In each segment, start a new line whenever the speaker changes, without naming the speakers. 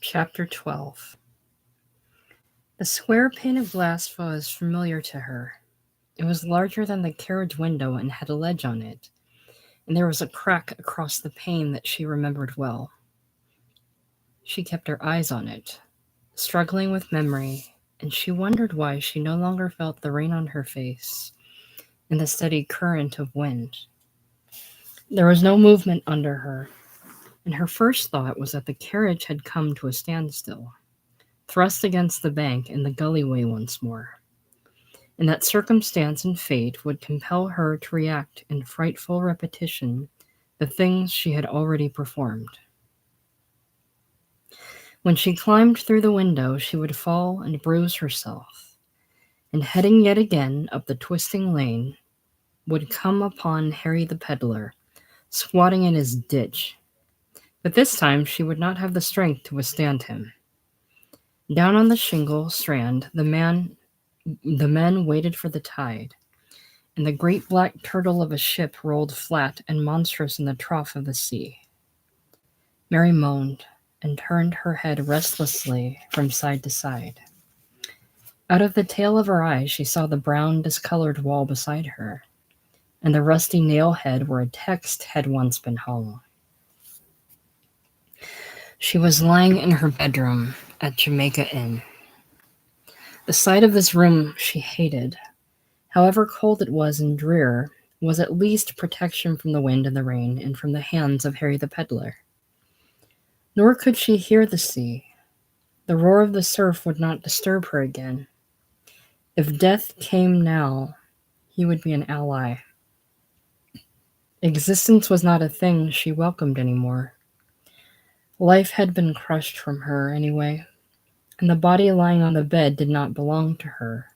Chapter 12. The square pane of glass was familiar to her. It was larger than the carriage window and had a ledge on it, and there was a crack across the pane that she remembered well. She kept her eyes on it, struggling with memory, and she wondered why she no longer felt the rain on her face and the steady current of wind. There was no movement under her, and her first thought was that the carriage had come to a standstill, thrust against the bank in the gullyway once more, and that circumstance and fate would compel her to react in frightful repetition the things she had already performed. When she climbed through the window, she would fall and bruise herself, and heading yet again up the twisting lane, would come upon Harry the peddler, squatting in his ditch. But this time she would not have the strength to withstand him. Down on the shingle strand, the men waited for the tide, and the great black turtle of a ship rolled flat and monstrous in the trough of the sea. Mary moaned and turned her head restlessly from side to side. Out of the tail of her eye she saw the brown, discolored wall beside her, and the rusty nail head where a text had once been hung. She was lying in her bedroom at Jamaica Inn. The sight of this room she hated. However cold it was and drear, was at least protection from the wind and the rain and from the hands of Harry the peddler. Nor could she hear the sea. The roar of the surf would not disturb her again. If death came now, he would be an ally. Existence was not a thing she welcomed anymore. Life had been crushed from her, anyway, and the body lying on the bed did not belong to her.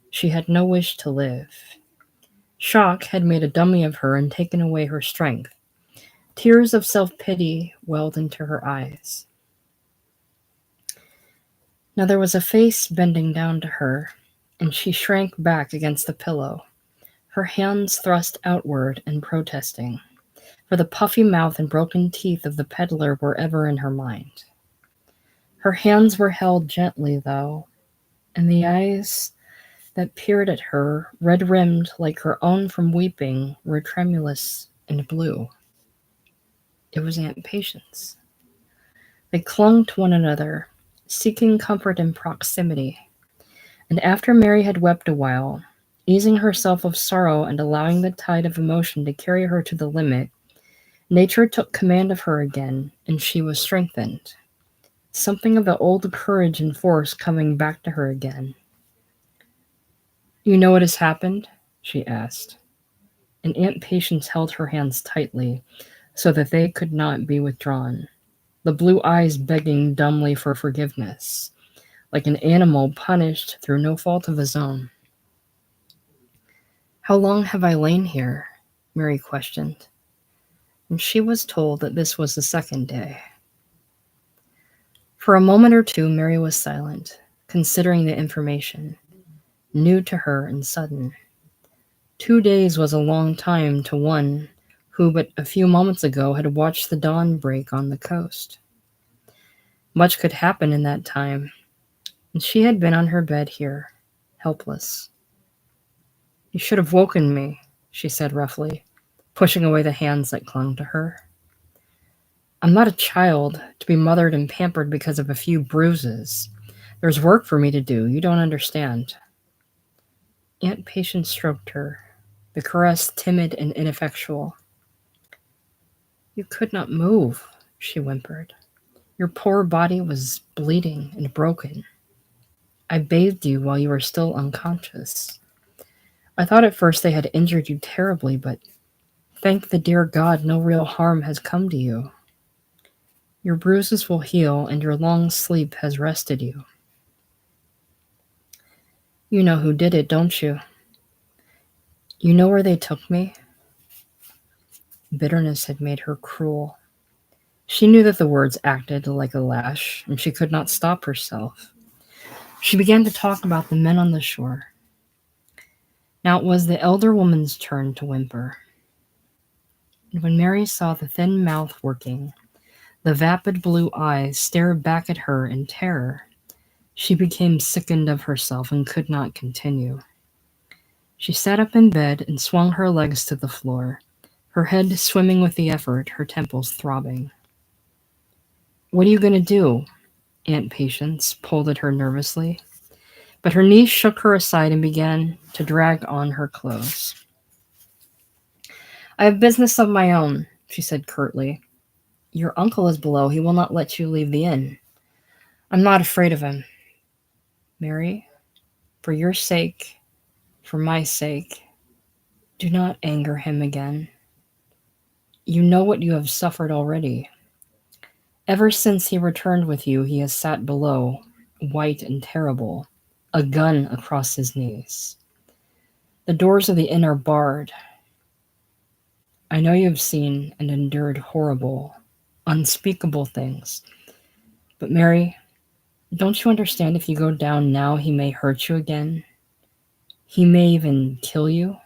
She had no wish to live. Shock had made a dummy of her and taken away her strength. Tears of self-pity welled into her eyes. Now there was a face bending down to her, and she shrank back against the pillow, her hands thrust outward and protesting, for the puffy mouth and broken teeth of the peddler were ever in her mind. Her hands were held gently, though, and the eyes that peered at her, red-rimmed like her own from weeping, were tremulous and blue. It was Aunt Patience. They clung to one another, seeking comfort in proximity, and after Mary had wept a while, easing herself of sorrow and allowing the tide of emotion to carry her to the limit, nature took command of her again, and she was strengthened. Something of the old courage and force coming back to her again. "You know what has happened?" she asked, and Aunt Patience held her hands tightly so that they could not be withdrawn, the blue eyes begging dumbly for forgiveness, like an animal punished through no fault of his own. "How long have I lain here?" Mary questioned, and she was told that this was the second day. For a moment or two Mary was silent, considering the information, new to her and sudden. 2 days was a long time to one who but a few moments ago had watched the dawn break on the coast. Much could happen in that time, and she had been on her bed here, helpless. "You should have woken me," she said roughly, pushing away the hands that clung to her. "I'm not a child to be mothered and pampered because of a few bruises. There's work for me to do. You don't understand." Aunt Patience stroked her, the caress timid and ineffectual. "You could not move," she whimpered. "Your poor body was bleeding and broken. I bathed you while you were still unconscious. I thought at first they had injured you terribly, but thank the dear God no real harm has come to you. Your bruises will heal, and your long sleep has rested you. You know who did it, don't you? You know where they took me?" Bitterness had made her cruel. She knew that the words acted like a lash, and she could not stop herself. She began to talk about the men on the shore. Now it was the elder woman's turn to whimper. And when Mary saw the thin mouth working, The vapid blue eyes stared back at her in terror. She became sickened of herself and could not continue. She sat up in bed and swung her legs to the floor, her head swimming with the effort, her temples throbbing. "What are you going to do?" Aunt Patience pulled at her nervously, but her niece shook her aside and began to drag on her clothes. "I have business of my own," she said curtly. "Your uncle is below. He will not let you leave the inn." "I'm not afraid of him." "Mary, for your sake, for my sake, do not anger him again. You know what you have suffered already. Ever since he returned with you, he has sat below, white and terrible, a gun across his knees. The doors of the inn are barred. I know you have seen and endured horrible, unspeakable things. But Mary, don't you understand if you go down now, he may hurt you again? He may even kill you?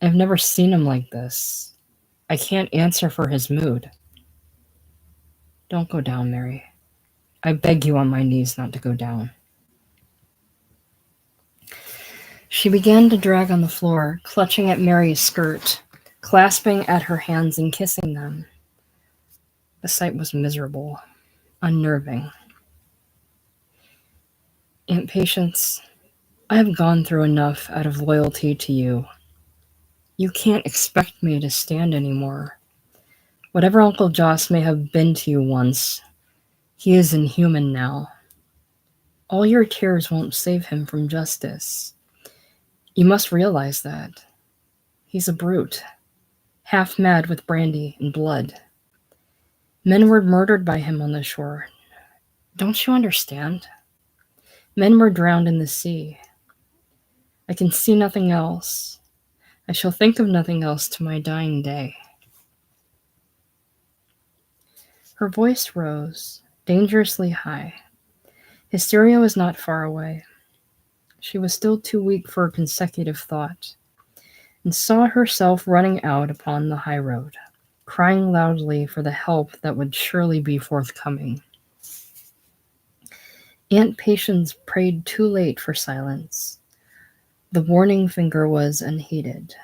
I've never seen him like this. I can't answer for his mood. Don't go down, Mary. I beg you on my knees not to go down." She began to drag on the floor, clutching at Mary's skirt, clasping at her hands and kissing them. The sight was miserable, unnerving. "Aunt Patience, I have gone through enough out of loyalty to you. You can't expect me to stand anymore. Whatever Uncle Joss may have been to you once, he is inhuman now. All your tears won't save him from justice. You must realize that. He's a brute, half mad with brandy and blood. Men were murdered by him on the shore. Don't you understand? Men were drowned in the sea. I can see nothing else. I shall think of nothing else to my dying day." Her voice rose, dangerously high. Hysteria was not far away. She was still too weak for consecutive thought, and saw herself running out upon the high road, crying loudly for the help that would surely be forthcoming. Aunt Patience prayed too late for silence. The warning finger was unheeded.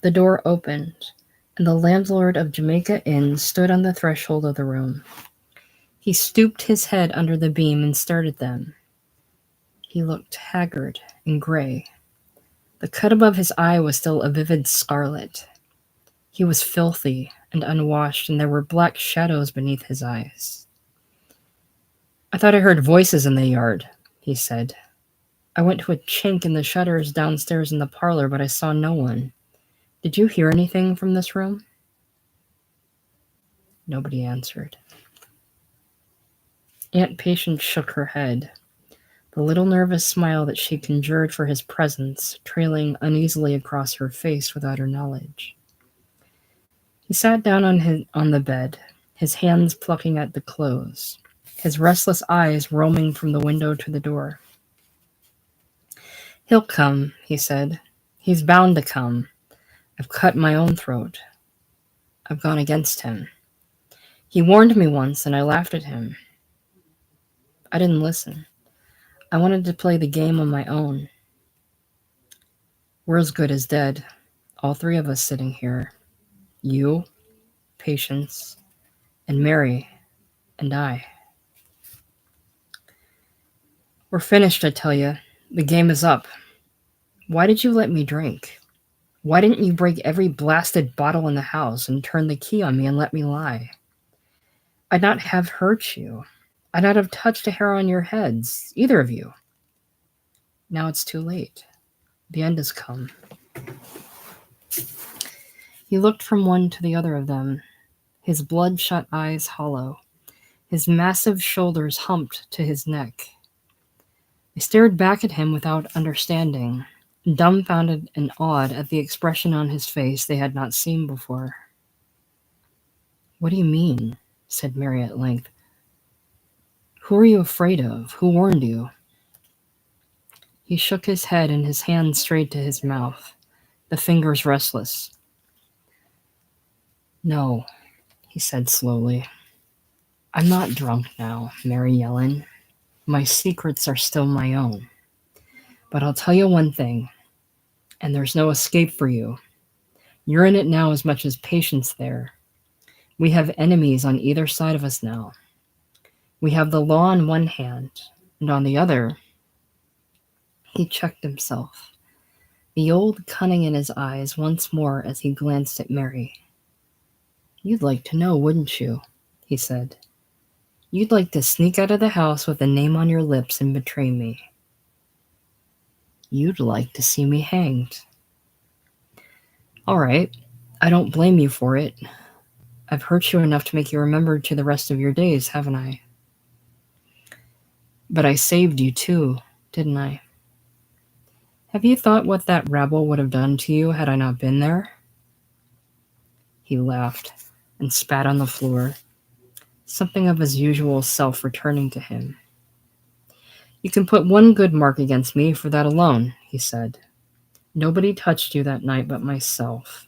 The door opened, and the landlord of Jamaica Inn stood on the threshold of the room. He stooped his head under the beam and stared at them. He looked haggard and gray. The cut above his eye was still a vivid scarlet. He was filthy and unwashed, and there were black shadows beneath his eyes. "I thought I heard voices in the yard," he said. "I went to a chink in the shutters downstairs in the parlor, but I saw no one. Did you hear anything from this room?" Nobody answered. Aunt Patience shook her head, the little nervous smile that she conjured for his presence trailing uneasily across her face without her knowledge. He sat down on the bed, his hands plucking at the clothes, his restless eyes roaming from the window to the door. "He'll come," he said. "He's bound to come. I've cut my own throat. I've gone against him. He warned me once, and I laughed at him. I didn't listen. I wanted to play the game on my own. We're as good as dead, all three of us sitting here. You, Patience, and Mary, and I. We're finished, I tell you. The game is up. Why did you let me drink? Why didn't you break every blasted bottle in the house and turn the key on me and let me lie? I'd not have hurt you. I'd not have touched a hair on your heads, either of you. Now it's too late. The end has come." He looked from one to the other of them, his bloodshot eyes hollow, his massive shoulders humped to his neck. They stared back at him without understanding, dumbfounded and awed at the expression on his face they had not seen before. "What do you mean?" said Mary at length. "Who are you afraid of? Who warned you?" He shook his head and his hand strayed to his mouth, the fingers restless. "No," he said slowly. I'm not drunk now, Mary Yellen. My secrets are still my own. But I'll tell you one thing, and there's no escape for you. You're in it now as much as Patience there. We have enemies on either side of us now. We have the law on one hand, and on the other, he checked himself, the old cunning in his eyes once more as he glanced at Mary. You'd like to know, wouldn't you? He said. You'd like to sneak out of the house with a name on your lips and betray me. You'd like to see me hanged. All right, I don't blame you for it. I've hurt you enough to make you remember to the rest of your days, haven't I? But I saved you too, didn't I? Have you thought what that rabble would have done to you had I not been there? He laughed and spat on the floor, something of his usual self returning to him. You can put one good mark against me for that alone, he said. Nobody touched you that night but myself,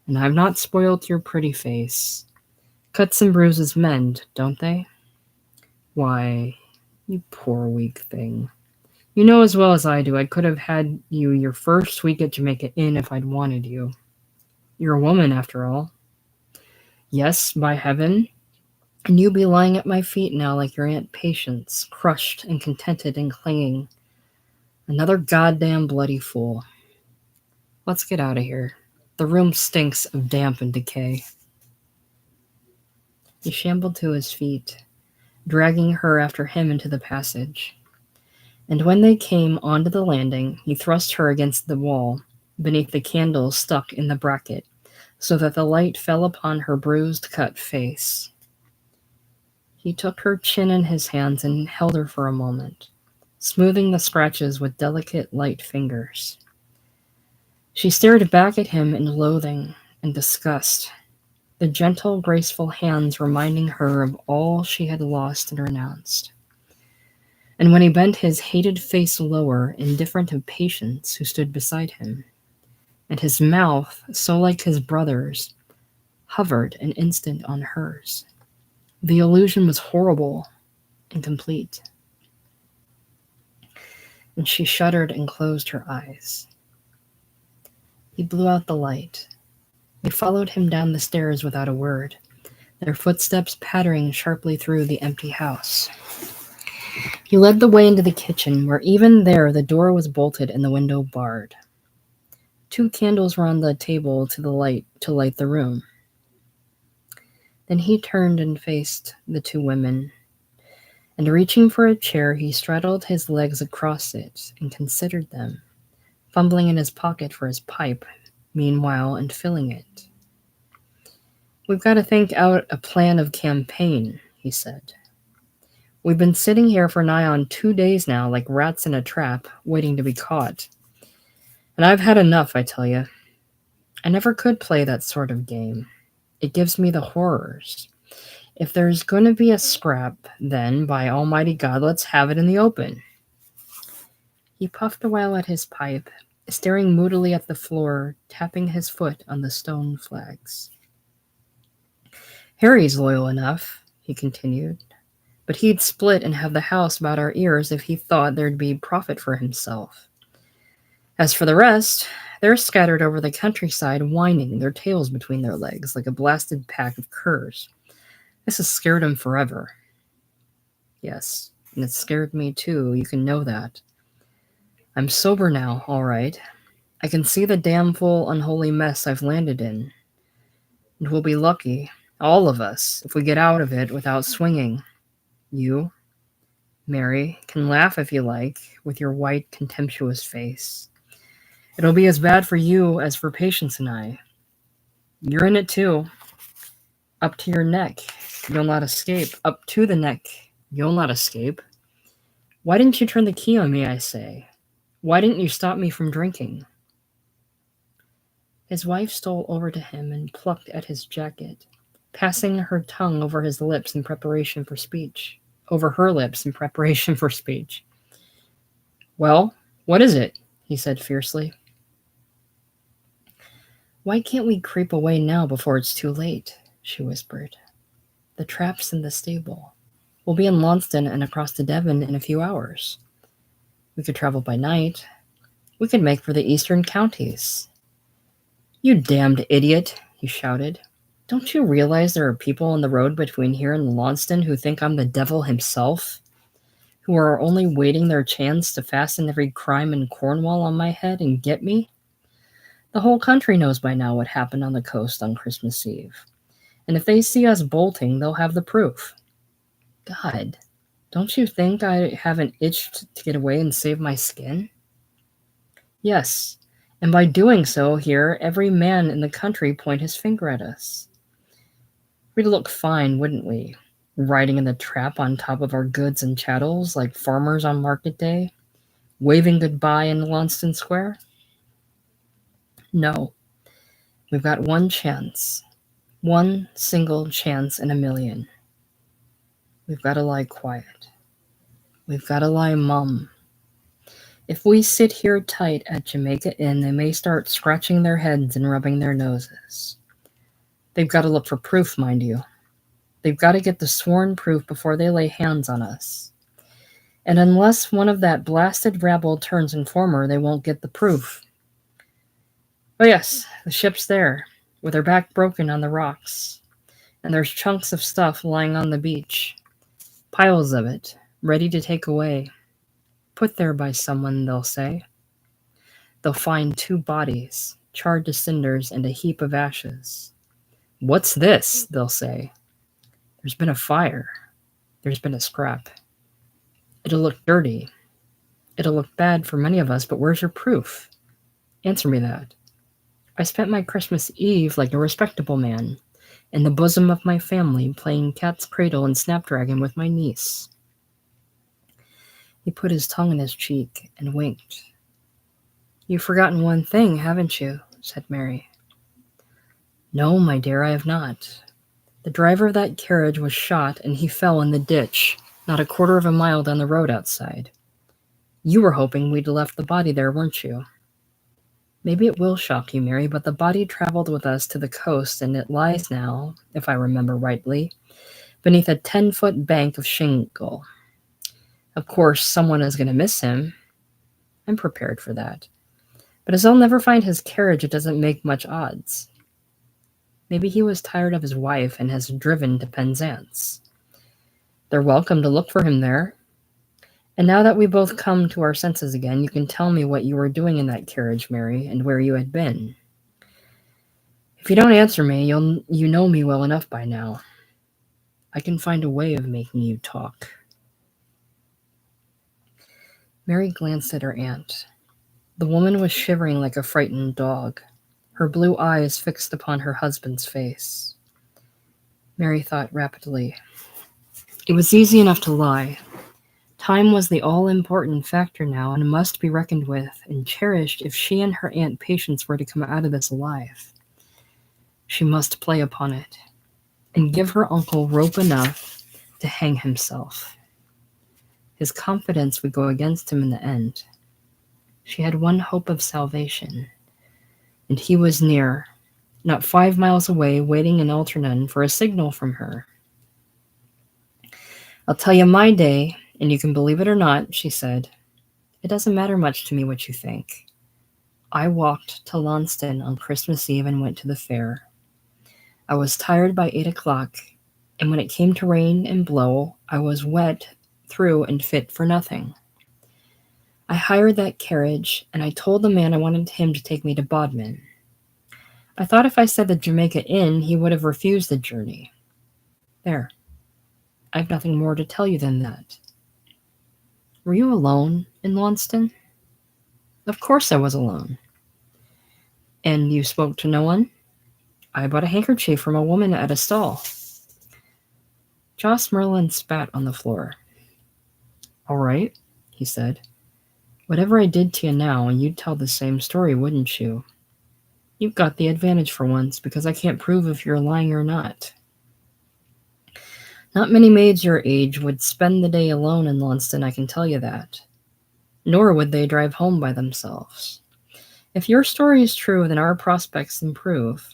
and I've not spoilt your pretty face. Cuts and bruises mend, don't they? Why, you poor weak thing. You know as well as I do I could have had you your first week at Jamaica Inn if I'd wanted you. You're a woman, after all. Yes, by heaven. And you be lying at my feet now like your Aunt Patience, crushed and contented and clinging. Another goddamn bloody fool. Let's get out of here. The room stinks of damp and decay. He shambled to his feet, dragging her after him into the passage. And when they came onto the landing, he thrust her against the wall, beneath the candle stuck in the bracket, so that the light fell upon her bruised, cut face. He took her chin in his hands and held her for a moment, smoothing the scratches with delicate, light fingers. She stared back at him in loathing and disgust, the gentle, graceful hands reminding her of all she had lost and renounced. And when he bent his hated face lower, indifferent of Patience, who stood beside him, and his mouth, so like his brother's, hovered an instant on hers, the illusion was horrible and complete. And she shuddered and closed her eyes. He blew out the light. They followed him down the stairs without a word, their footsteps pattering sharply through the empty house. He led the way into the kitchen, where even there the door was bolted and the window barred. 2 candles were on the table to light the room. Then he turned and faced the 2 women, and reaching for a chair, he straddled his legs across it and considered them, fumbling in his pocket for his pipe, meanwhile, and filling it. We've got to think out a plan of campaign, he said. We've been sitting here for nigh on 2 days now, like rats in a trap, waiting to be caught. And I've had enough, I tell you. I never could play that sort of game. It gives me the horrors. If there's going to be a scrap, then, by almighty God, let's have it in the open. He puffed a while at his pipe, staring moodily at the floor, tapping his foot on the stone flags. Harry's loyal enough, he continued, but he'd split and have the house about our ears if he thought there'd be profit for himself. As for the rest, they're scattered over the countryside, whining, their tails between their legs, like a blasted pack of curs. This has scared him forever. Yes, and it scared me too, you can know that. I'm sober now, all right. I can see the damnful, unholy mess I've landed in. And we'll be lucky, all of us, if we get out of it without swinging. You, Mary, can laugh if you like, with your white, contemptuous face. It'll be as bad for you as for Patience and I. You're in it too. Up to your neck. You'll not escape. Up to the neck. You'll not escape. Why didn't you turn the key on me, I say? Why didn't you stop me from drinking? His wife stole over to him and plucked at his jacket, passing her tongue over his lips in preparation for speech. Over her lips in preparation for speech. Well, what is it? He said fiercely. Why can't we creep away now before it's too late? She whispered. The trap's in the stable. We'll be in Launceston and across to Devon in a few hours. We could travel by night. We could make for the eastern counties." "You damned idiot," he shouted. "Don't you realize there are people on the road between here and Launceston who think I'm the devil himself? Who are only waiting their chance to fasten every crime in Cornwall on my head and get me? The whole country knows by now what happened on the coast on Christmas Eve. And if they see us bolting, they'll have the proof. God, don't you think I haven't itched to get away and save my skin? Yes, and by doing so here, every man in the country point his finger at us. We'd look fine, wouldn't we? Riding in the trap on top of our goods and chattels like farmers on market day, waving goodbye in Launceston Square? No, we've got one chance. One single chance in a million. We've got to lie quiet. We've got to lie mum. If we sit here tight at Jamaica Inn, they may start scratching their heads and rubbing their noses. They've got to look for proof, mind you. They've got to get the sworn proof before they lay hands on us. And unless one of that blasted rabble turns informer, they won't get the proof. Oh yes, the ship's there, with her back broken on the rocks. And there's chunks of stuff lying on the beach. Piles of it, ready to take away. Put there by someone, they'll say. They'll find 2 bodies, charred to cinders and a heap of ashes. What's this? They'll say. There's been a fire. There's been a scrap. It'll look dirty. It'll look bad for many of us, but where's your proof? Answer me that. I spent my Christmas Eve like a respectable man, in the bosom of my family, playing cat's cradle and snapdragon with my niece. He put his tongue in his cheek and winked. You've forgotten one thing, haven't you? Said Mary. No, my dear, I have not. The driver of that carriage was shot and he fell in the ditch, not a quarter of a mile down the road outside. You were hoping we'd left the body there, weren't you? Maybe it will shock you, Mary, but the body traveled with us to the coast, and it lies now, if I remember rightly, beneath a 10-foot bank of shingle. Of course, someone is going to miss him. I'm prepared for that. But as I'll never find his carriage, it doesn't make much odds. Maybe he was tired of his wife and has driven to Penzance. They're welcome to look for him there. And now that we both come to our senses again, you can tell me what you were doing in that carriage, Mary, and where you had been. If you don't answer me, you know me well enough by now. I can find a way of making you talk. Mary glanced at her aunt. The woman was shivering like a frightened dog, her blue eyes fixed upon her husband's face. Mary thought rapidly. It was easy enough to lie. Time was the all-important factor now and must be reckoned with and cherished if she and her Aunt Patience were to come out of this alive. She must play upon it and give her uncle rope enough to hang himself. His confidence would go against him in the end. She had one hope of salvation, and he was near, not 5 miles away, waiting in Alternon for a signal from her. I'll tell you my day, and you can believe it or not, she said. It doesn't matter much to me what you think. I walked to Launceston on Christmas Eve and went to the fair. I was tired by 8 o'clock, and when it came to rain and blow, I was wet through and fit for nothing. I hired that carriage, and I told the man I wanted him to take me to Bodmin. I thought if I said the Jamaica Inn, he would have refused the journey. There. I've nothing more to tell you than that. Were you alone in Launceston? Of course I was alone. And you spoke to no one? I bought a handkerchief from a woman at a stall. Joss Merlin spat on the floor. All right, he said. Whatever I did to you now, and you'd tell the same story, wouldn't you? You've got the advantage for once, because I can't prove if you're lying or not. Not many maids your age would spend the day alone in Launceston, I can tell you that. Nor would they drive home by themselves. If your story is true, then our prospects improve.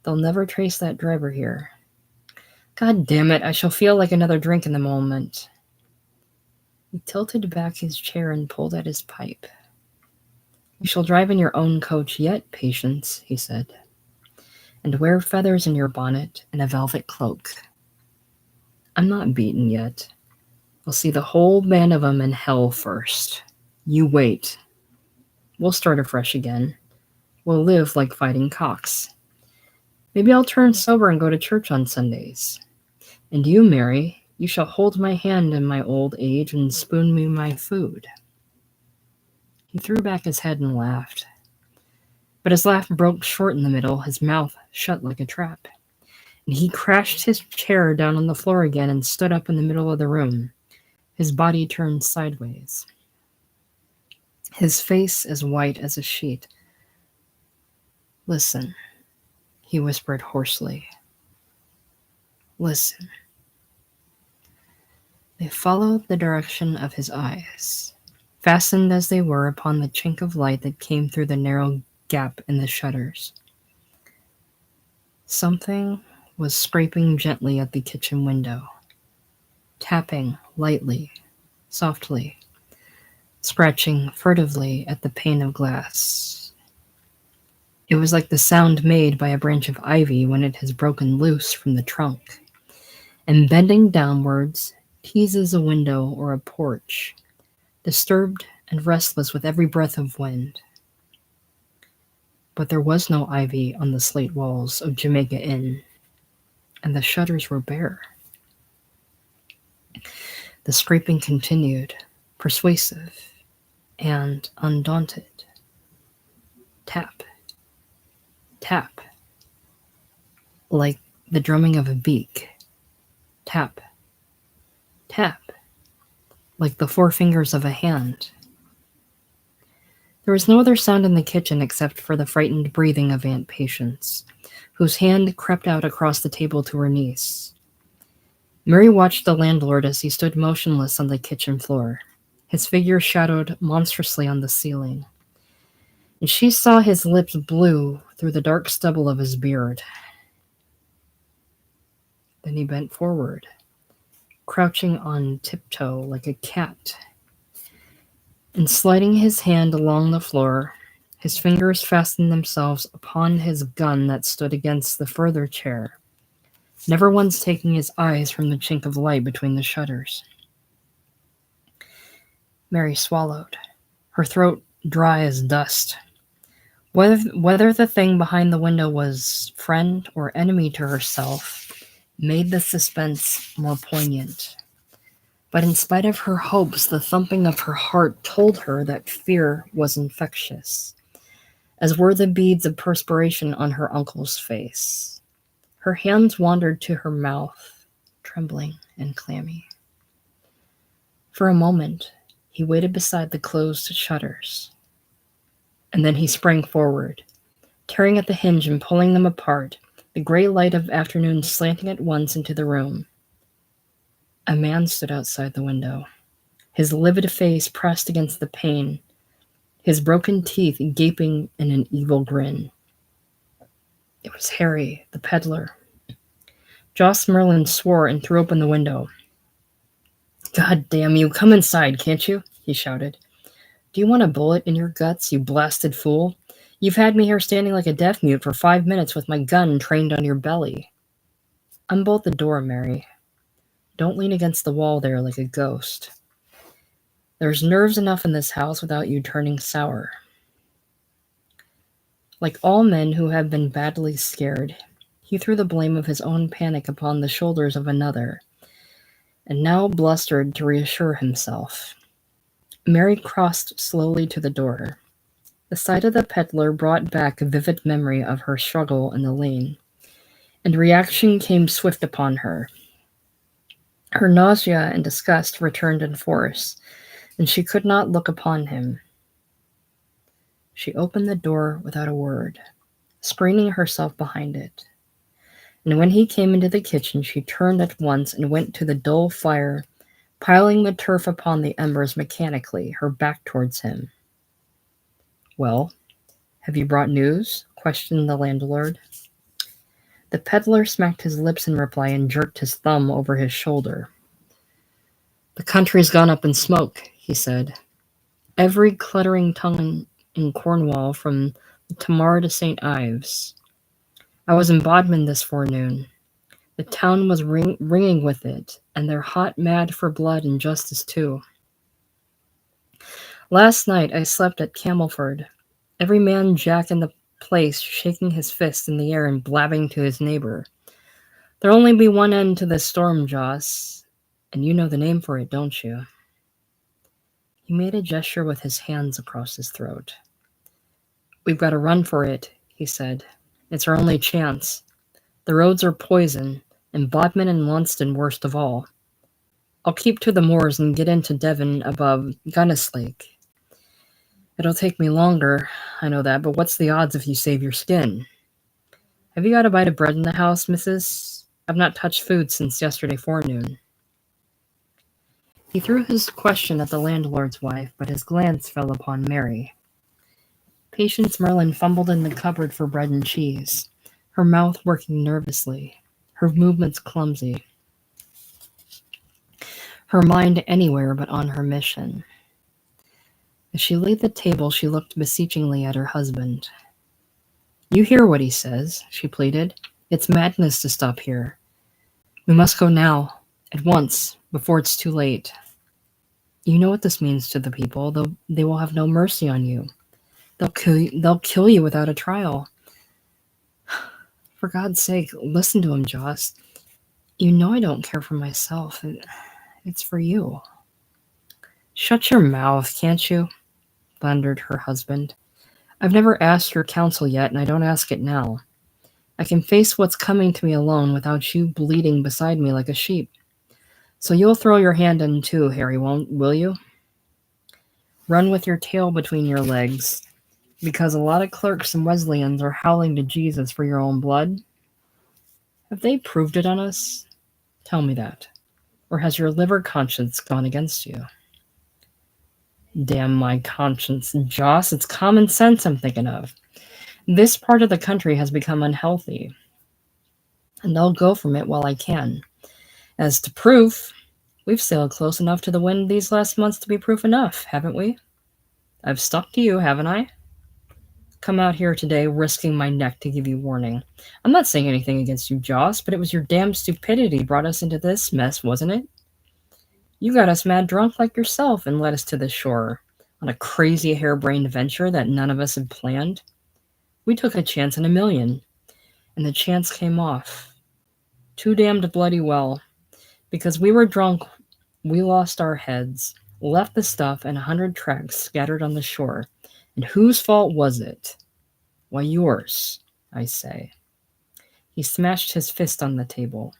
They'll never trace that driver here. God damn it, I shall feel like another drink in the moment. He tilted back his chair and pulled at his pipe. You shall drive in your own coach yet, Patience, he said, and wear feathers in your bonnet and a velvet cloak. I'm not beaten yet. I'll see the whole band of 'em in hell first. You wait. We'll start afresh again. We'll live like fighting cocks. Maybe I'll turn sober and go to church on Sundays. And you, Mary, you shall hold my hand in my old age and spoon me my food. He threw back his head and laughed. But his laugh broke short in the middle, his mouth shut like a trap. And he crashed his chair down on the floor again and stood up in the middle of the room, his body turned sideways, his face as white as a sheet. Listen, he whispered hoarsely. Listen. They followed the direction of his eyes, fastened as they were upon the chink of light that came through the narrow gap in the shutters. Something was scraping gently at the kitchen window, tapping lightly, softly, scratching furtively at the pane of glass. It was like the sound made by a branch of ivy when it has broken loose from the trunk, and bending downwards, teases a window or a porch, disturbed and restless with every breath of wind. But there was no ivy on the slate walls of Jamaica Inn, and the shutters were bare. The scraping continued, persuasive and undaunted. Tap, tap, like the drumming of a beak. Tap, tap, like the forefingers of a hand. There was no other sound in the kitchen except for the frightened breathing of Aunt Patience, whose hand crept out across the table to her niece. Mary watched the landlord as he stood motionless on the kitchen floor, his figure shadowed monstrously on the ceiling, and she saw his lips blue through the dark stubble of his beard. Then he bent forward, crouching on tiptoe like a cat, and sliding his hand along the floor, his fingers fastened themselves upon his gun that stood against the further chair, never once taking his eyes from the chink of light between the shutters. Mary swallowed, her throat dry as dust. Whether the thing behind the window was friend or enemy to herself made the suspense more poignant. But in spite of her hopes, the thumping of her heart told her that fear was infectious, as were the beads of perspiration on her uncle's face. Her hands wandered to her mouth, trembling and clammy. For a moment, he waited beside the closed shutters, and then he sprang forward, tearing at the hinge and pulling them apart, the gray light of afternoon slanting at once into the room. A man stood outside the window, his livid face pressed against the pane, his broken teeth gaping in an evil grin. It was Harry, the peddler. Joss Merlin swore and threw open the window. "God damn you, come inside, can't you?" he shouted. "Do you want a bullet in your guts, you blasted fool? You've had me here standing like a deaf mute for 5 minutes with my gun trained on your belly. Unbolt the door, Mary. Don't lean against the wall there like a ghost. There's nerves enough in this house without you turning sour." Like all men who have been badly scared, he threw the blame of his own panic upon the shoulders of another, and now blustered to reassure himself. Mary crossed slowly to the door. The sight of the peddler brought back a vivid memory of her struggle in the lane, and reaction came swift upon her. Her nausea and disgust returned in force, and she could not look upon him. She opened the door without a word, screening herself behind it. And when he came into the kitchen, she turned at once and went to the dull fire, piling the turf upon the embers mechanically, her back towards him. "Well, have you brought news?" questioned the landlord. The peddler smacked his lips in reply and jerked his thumb over his shoulder. "The country's gone up in smoke," he said. "Every cluttering tongue in Cornwall from Tamar to St. Ives. I was in Bodmin this forenoon. The town was ringing with it, and they're hot mad for blood and justice too. Last night I slept at Camelford, every man jack in the place shaking his fist in the air and blabbing to his neighbor. There'll only be one end to this storm, Joss, and you know the name for it, don't you?" He made a gesture with his hands across his throat. "We've got to run for it," he said. "It's our only chance. The roads are poison, and Bodmin and Launceston worst of all. I'll keep to the moors and get into Devon above Gunnislake. It'll take me longer, I know that, but what's the odds if you save your skin? Have you got a bite of bread in the house, missus? I've not touched food since yesterday forenoon." He threw his question at the landlord's wife, but his glance fell upon Mary. Patience Merlin fumbled in the cupboard for bread and cheese, her mouth working nervously, her movements clumsy, her mind anywhere but on her mission. As she laid the table, she looked beseechingly at her husband. "You hear what he says," she pleaded. "It's madness to stop here. We must go now, at once, before it's too late. You know what this means to the people. They will have no mercy on you. They'll kill you without a trial. For God's sake, listen to him, Joss. You know I don't care for myself. It's for you." "Shut your mouth, can't you?" thundered her husband. "I've never asked your counsel yet, and I don't ask it now. I can face what's coming to me alone without you bleeding beside me like a sheep. So you'll throw your hand in too, Harry, will you? Run with your tail between your legs, because a lot of clerks and Wesleyans are howling to Jesus for your own blood. Have they proved it on us? Tell me that. Or has your liver conscience gone against you?" "Damn my conscience, Joss, it's common sense I'm thinking of. This part of the country has become unhealthy, and I'll go from it while I can. As to proof, we've sailed close enough to the wind these last months to be proof enough, haven't we? I've stuck to you, haven't I? Come out here today risking my neck to give you warning. I'm not saying anything against you, Joss, but it was your damn stupidity brought us into this mess, wasn't it? You got us mad drunk like yourself and led us to this shore on a crazy harebrained venture that none of us had planned. We took a chance in a million, and the chance came off. Too damned bloody well. Because we were drunk, we lost our heads, left the stuff and 100 tracks scattered on the shore. And whose fault was it? Why, yours, I say." He smashed his fist on the table,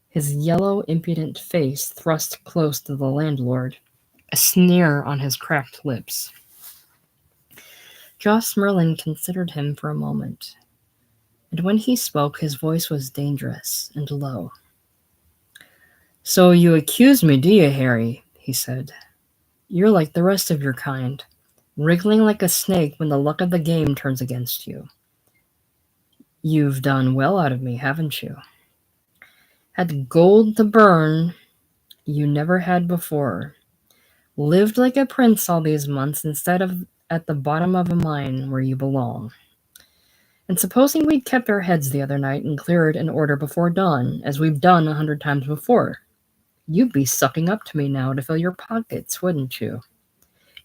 his yellow, impudent face thrust close to the landlord, a sneer on his cracked lips. Joss Merlin considered him for a moment, and when he spoke, his voice was dangerous and low. "So you accuse me, do you, Harry?" he said. "You're like the rest of your kind, wriggling like a snake when the luck of the game turns against you. You've done well out of me, haven't you? Had gold to burn you never had before. Lived like a prince all these months instead of at the bottom of a mine where you belong. And supposing we'd kept our heads the other night and cleared in order before dawn, as we've done 100 times before, you'd be sucking up to me now to fill your pockets, wouldn't you?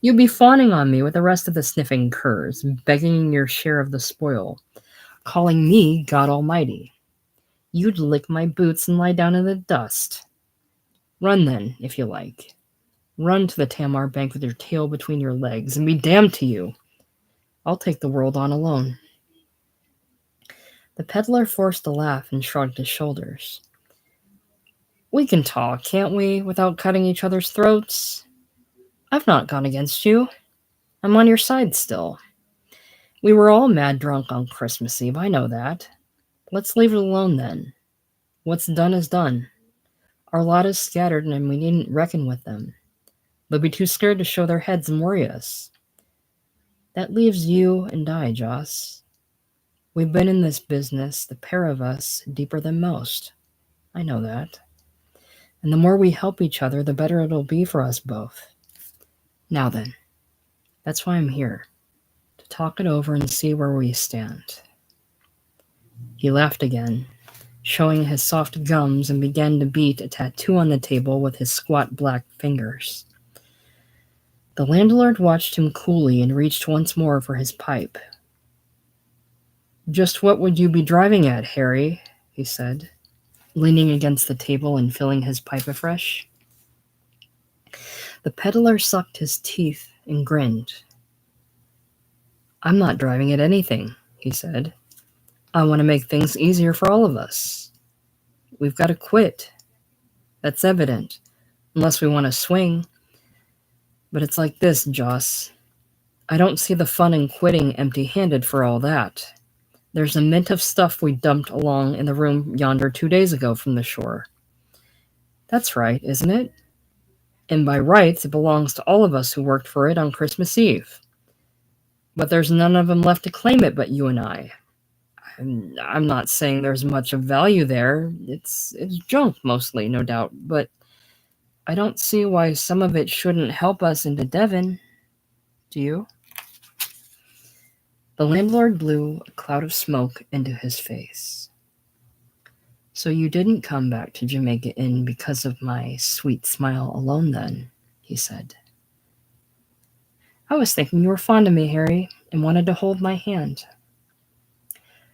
You'd be fawning on me with the rest of the sniffing curs, begging your share of the spoil, calling me God Almighty. You'd lick my boots and lie down in the dust. Run then, if you like. Run to the Tamar bank with your tail between your legs, and be damned to you. I'll take the world on alone." The peddler forced a laugh and shrugged his shoulders. "We can talk, can't we, without cutting each other's throats? I've not gone against you. I'm on your side still. We were all mad drunk on Christmas Eve, I know that. Let's leave it alone then. What's done is done. Our lot is scattered and we needn't reckon with them. They'll be too scared to show their heads and worry us. That leaves you and I, Joss. We've been in this business, the pair of us, deeper than most. I know that. And the more we help each other, the better it'll be for us both. Now then, that's why I'm here, to talk it over and see where we stand. He laughed again, showing his soft gums, and began to beat a tattoo on the table with his squat black fingers. The landlord watched him coolly and reached once more for his pipe. "Just what would you be driving at, Harry?" he said, leaning against the table and filling his pipe afresh. The peddler sucked his teeth and grinned. "I'm not driving at anything," he said. "I want to make things easier for all of us. We've got to quit. That's evident, unless we want to swing. But it's like this, Joss. I don't see the fun in quitting empty-handed for all that. There's a mint of stuff we dumped along in the room yonder 2 days ago from the shore. That's right, isn't it? And by rights, it belongs to all of us who worked for it on Christmas Eve. But there's none of them left to claim it but you and I. I'm not saying there's much of value there. It's junk mostly, no doubt, but I don't see why some of it shouldn't help us into Devon. Do you?" The landlord blew a cloud of smoke into his face. "So you didn't come back to Jamaica Inn because of my sweet smile alone then," he said. "I was thinking you were fond of me, Harry, and wanted to hold my hand."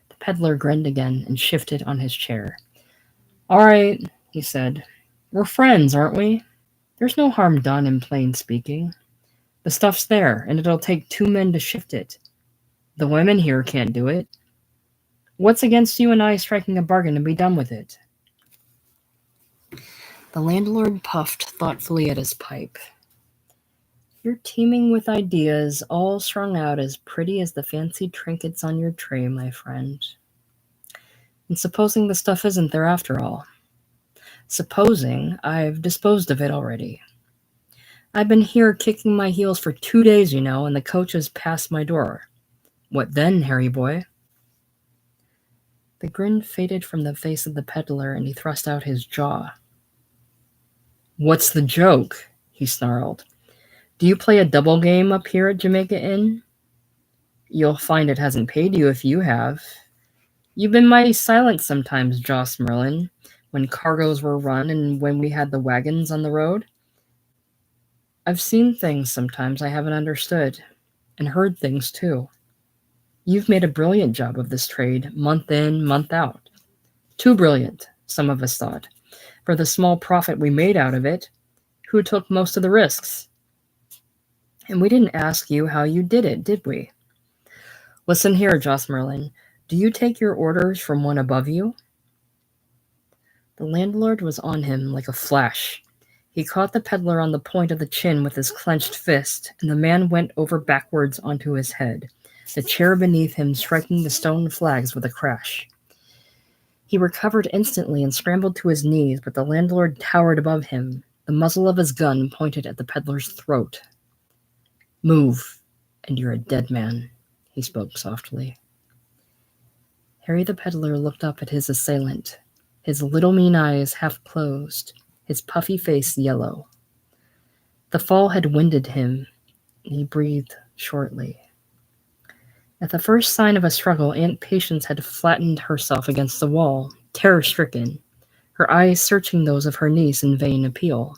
The peddler grinned again and shifted on his chair. "All right," he said. "We're friends, aren't we? There's no harm done in plain speaking. The stuff's there, and it'll take 2 men to shift it. The women here can't do it. What's against you and I striking a bargain and be done with it?" The landlord puffed thoughtfully at his pipe. "You're teeming with ideas, all strung out as pretty as the fancy trinkets on your tray, my friend. And supposing the stuff isn't there after all? Supposing I've disposed of it already? I've been here kicking my heels for 2 days, and the coach has passed my door. What then, Harry boy?" The grin faded from the face of the peddler, and he thrust out his jaw. "What's the joke?" he snarled. "Do you play a double game up here at Jamaica Inn? You'll find it hasn't paid you if you have. You've been mighty silent sometimes, Joss Merlin, when cargoes were run and when we had the wagons on the road. I've seen things sometimes I haven't understood, and heard things too. You've made a brilliant job of this trade, month in, month out. Too brilliant, some of us thought. For the small profit we made out of it, who took most of the risks? And we didn't ask you how you did it, did we? Listen here, Joss Merlin. Do you take your orders from one above you?" The landlord was on him like a flash. He caught the peddler on the point of the chin with his clenched fist, and the man went over backwards onto his head, the chair beneath him striking the stone flags with a crash. He recovered instantly and scrambled to his knees, but the landlord towered above him, the muzzle of his gun pointed at the peddler's throat. "Move, and you're a dead man," he spoke softly. Harry the peddler looked up at his assailant, his little mean eyes half closed, his puffy face yellow. The fall had winded him, and he breathed shortly. At the first sign of a struggle, Aunt Patience had flattened herself against the wall, terror-stricken, her eyes searching those of her niece in vain appeal.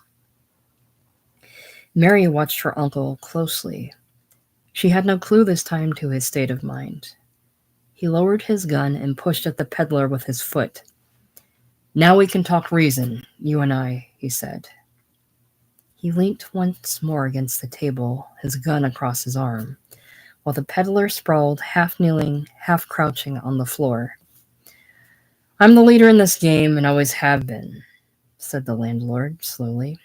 Mary watched her uncle closely. She had no clue this time to his state of mind. He lowered his gun and pushed at the peddler with his foot. "Now we can talk reason, you and I," he said. He leant once more against the table, his gun across his arm, while the peddler sprawled, half kneeling, half crouching on the floor. "I'm the leader in this game and always have been," said the landlord slowly.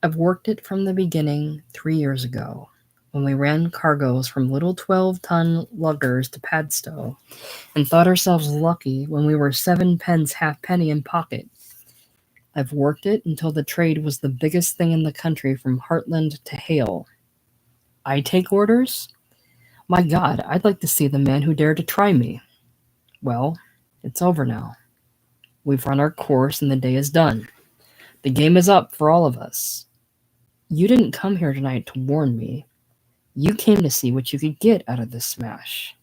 "I've worked it from the beginning 3 years ago, when we ran cargoes from little 12-ton luggers to Padstow, and thought ourselves lucky when we were 7 pence halfpenny in pocket. I've worked it until the trade was the biggest thing in the country from Heartland to Hale. I take orders? My God, I'd like to see the man who dared to try me. Well, it's over now. We've run our course and the day is done. The game is up for all of us. You didn't come here tonight to warn me. You came to see what you could get out of this smash.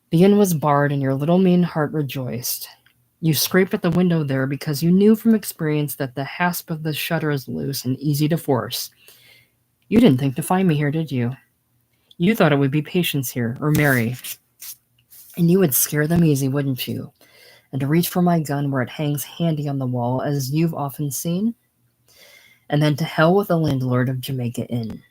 The inn was barred and your little mean heart rejoiced. You scraped at the window there because you knew from experience that the hasp of the shutter is loose and easy to force. You didn't think to find me here, did you? You thought it would be Patience here, or Mary, and you would scare them easy, wouldn't you? And to reach for my gun where it hangs handy on the wall, as you've often seen? And then to hell with the landlord of Jamaica Inn.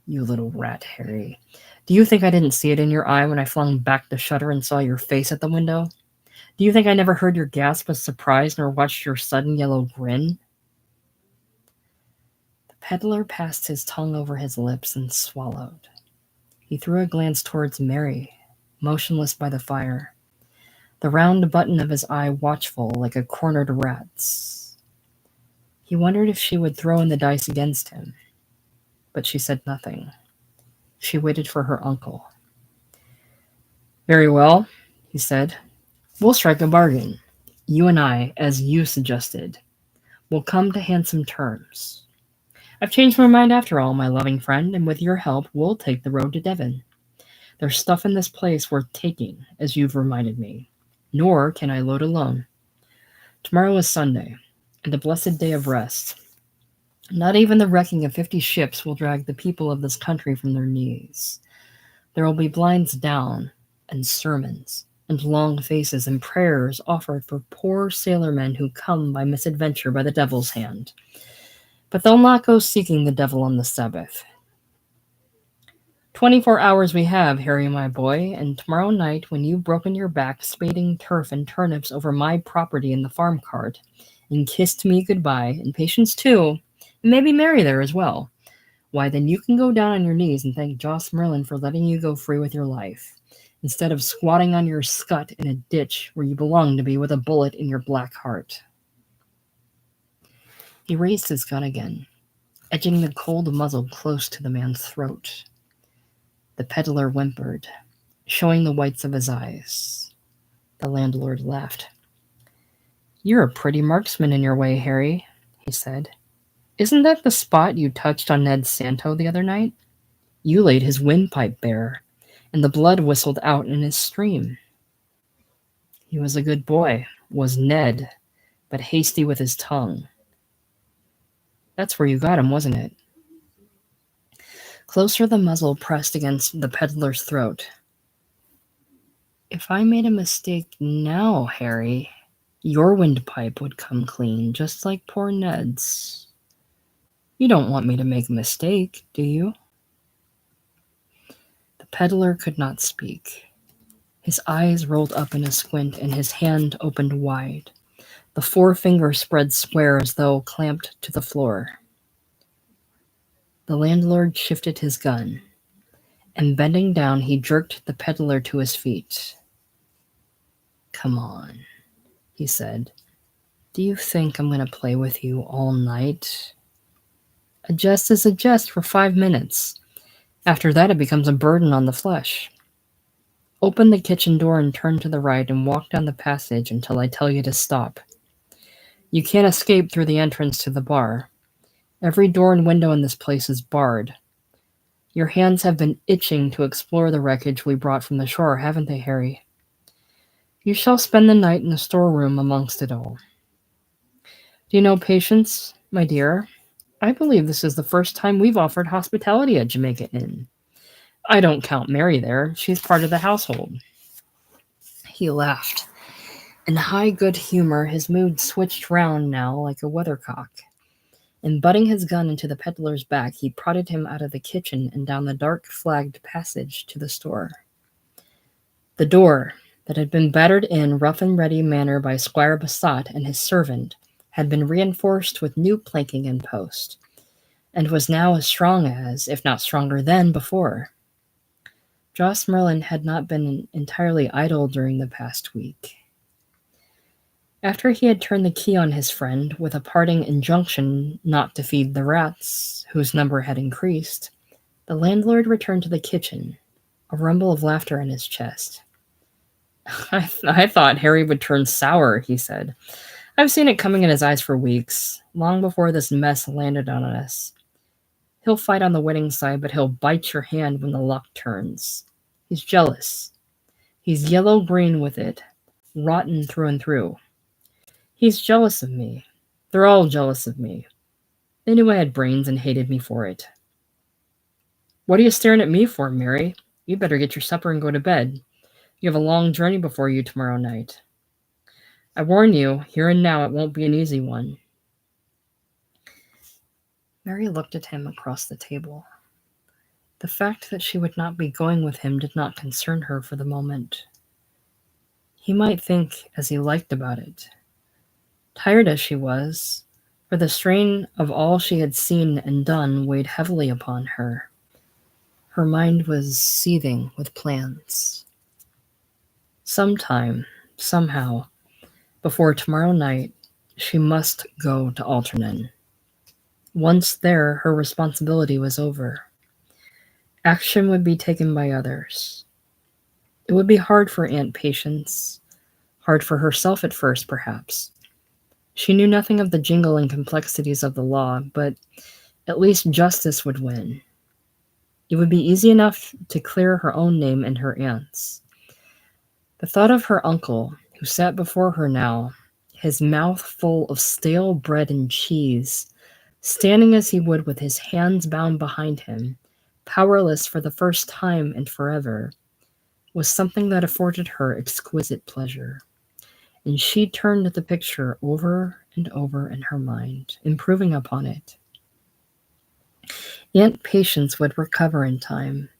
You little rat, Harry. Do you think I didn't see it in your eye when I flung back the shutter and saw your face at the window? Do you think I never heard your gasp of surprise nor watched your sudden yellow grin? The peddler passed his tongue over his lips and swallowed. He threw a glance towards Mary, motionless by the fire, the round button of his eye watchful like a cornered rat's. He wondered if she would throw in the dice against him, but she said nothing. She waited for her uncle. Very well, he said. We'll strike a bargain. You and I, as you suggested, will come to handsome terms. I've changed my mind after all, my loving friend, and with your help, we'll take the road to Devon. There's stuff in this place worth taking, as you've reminded me. Nor can I load alone. Tomorrow is Sunday, and a blessed day of rest. Not even the wrecking of 50 ships will drag the people of this country from their knees. There will be blinds down, and sermons, and long faces, and prayers offered for poor sailormen who come by misadventure by the devil's hand. But they'll not go seeking the devil on the Sabbath. 24 hours we have, Harry, my boy, and tomorrow night, when you've broken your back spading turf and turnips over my property in the farm cart, and kissed me goodbye, and Patience too, and maybe Mary there as well, why then you can go down on your knees and thank Joss Merlin for letting you go free with your life, instead of squatting on your scut in a ditch where you belong to be with a bullet in your black heart. He raised his gun again, edging the cold muzzle close to the man's throat. The peddler whimpered, showing the whites of his eyes. The landlord laughed. You're a pretty marksman in your way, Harry, he said. Isn't that the spot you touched on Ned Santo the other night? You laid his windpipe bare, and the blood whistled out in his stream. He was a good boy, was Ned, but hasty with his tongue. That's where you got him, wasn't it? Closer the muzzle pressed against the peddler's throat. If I made a mistake now, Harry, your windpipe would come clean, just like poor Ned's. You don't want me to make a mistake, do you? The peddler could not speak. His eyes rolled up in a squint, and his hand opened wide, the forefinger spread square as though clamped to the floor. The landlord shifted his gun, and bending down, he jerked the peddler to his feet. Come on, he said. Do you think I'm going to play with you all night? A jest is a jest for 5 minutes. After that, it becomes a burden on the flesh. Open the kitchen door and turn to the right and walk down the passage until I tell you to stop. You can't escape through the entrance to the bar. Every door and window in this place is barred. Your hands have been itching to explore the wreckage we brought from the shore, haven't they, Harry? You shall spend the night in the storeroom amongst it all. Do you know, Patience, my dear? I believe this is the first time we've offered hospitality at Jamaica Inn. I don't count Mary there. She's part of the household. He laughed. In high good humor, his mood switched round now like a weathercock. And butting his gun into the peddler's back, he prodded him out of the kitchen and down the dark flagged passage to the store. The door, that had been battered in rough and ready manner by Squire Bassett and his servant, had been reinforced with new planking and post, and was now as strong as, if not stronger than, before. Joss Merlin had not been entirely idle during the past week. After he had turned the key on his friend with a parting injunction not to feed the rats, whose number had increased, The landlord returned to the kitchen, a rumble of laughter in his chest. I thought Harry would turn sour, he said. I've seen it coming in his eyes for weeks, long before this mess landed on us. He'll fight on the winning side, but he'll bite your hand when the luck turns. He's jealous. He's yellow-green with it, rotten through and through. He's jealous of me. They're all jealous of me. They knew I had brains and hated me for it. What are you staring at me for, Mary? You'd better get your supper and go to bed. You have a long journey before you tomorrow night. I warn you, here and now, it won't be an easy one. Mary looked at him across the table. The fact that she would not be going with him did not concern her for the moment. He might think as he liked about it. Tired as she was, for the strain of all she had seen and done weighed heavily upon her. Her mind was seething with plans. Sometime, somehow, before tomorrow night, she must go to Alternan. Once there, her responsibility was over. Action would be taken by others. It would be hard for Aunt Patience, hard for herself at first, perhaps. She knew nothing of the jingle and complexities of the law, but at least justice would win. It would be easy enough to clear her own name and her aunt's. The thought of her uncle, who sat before her now, his mouth full of stale bread and cheese, standing as he would with his hands bound behind him, powerless for the first time and forever, was something that afforded her exquisite pleasure. And she turned the picture over and over in her mind, improving upon it. Aunt Patience would recover in time,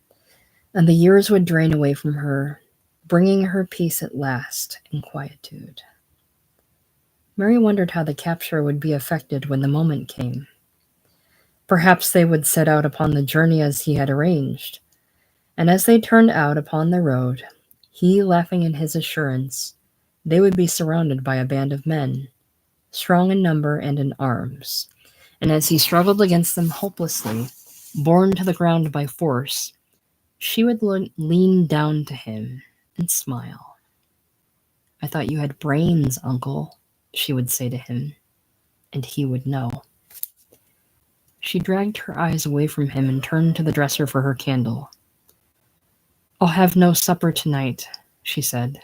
and the years would drain away from her, bringing her peace at last and quietude. Mary wondered how the capture would be effected when the moment came. Perhaps they would set out upon the journey as he had arranged, and as they turned out upon the road, he laughing in his assurance, they would be surrounded by a band of men, strong in number and in arms, and as he struggled against them hopelessly, borne to the ground by force, she would lean down to him and smile. "I thought you had brains, uncle," she would say to him, and he would know. She dragged her eyes away from him and turned to the dresser for her candle. "I'll have no supper tonight," she said.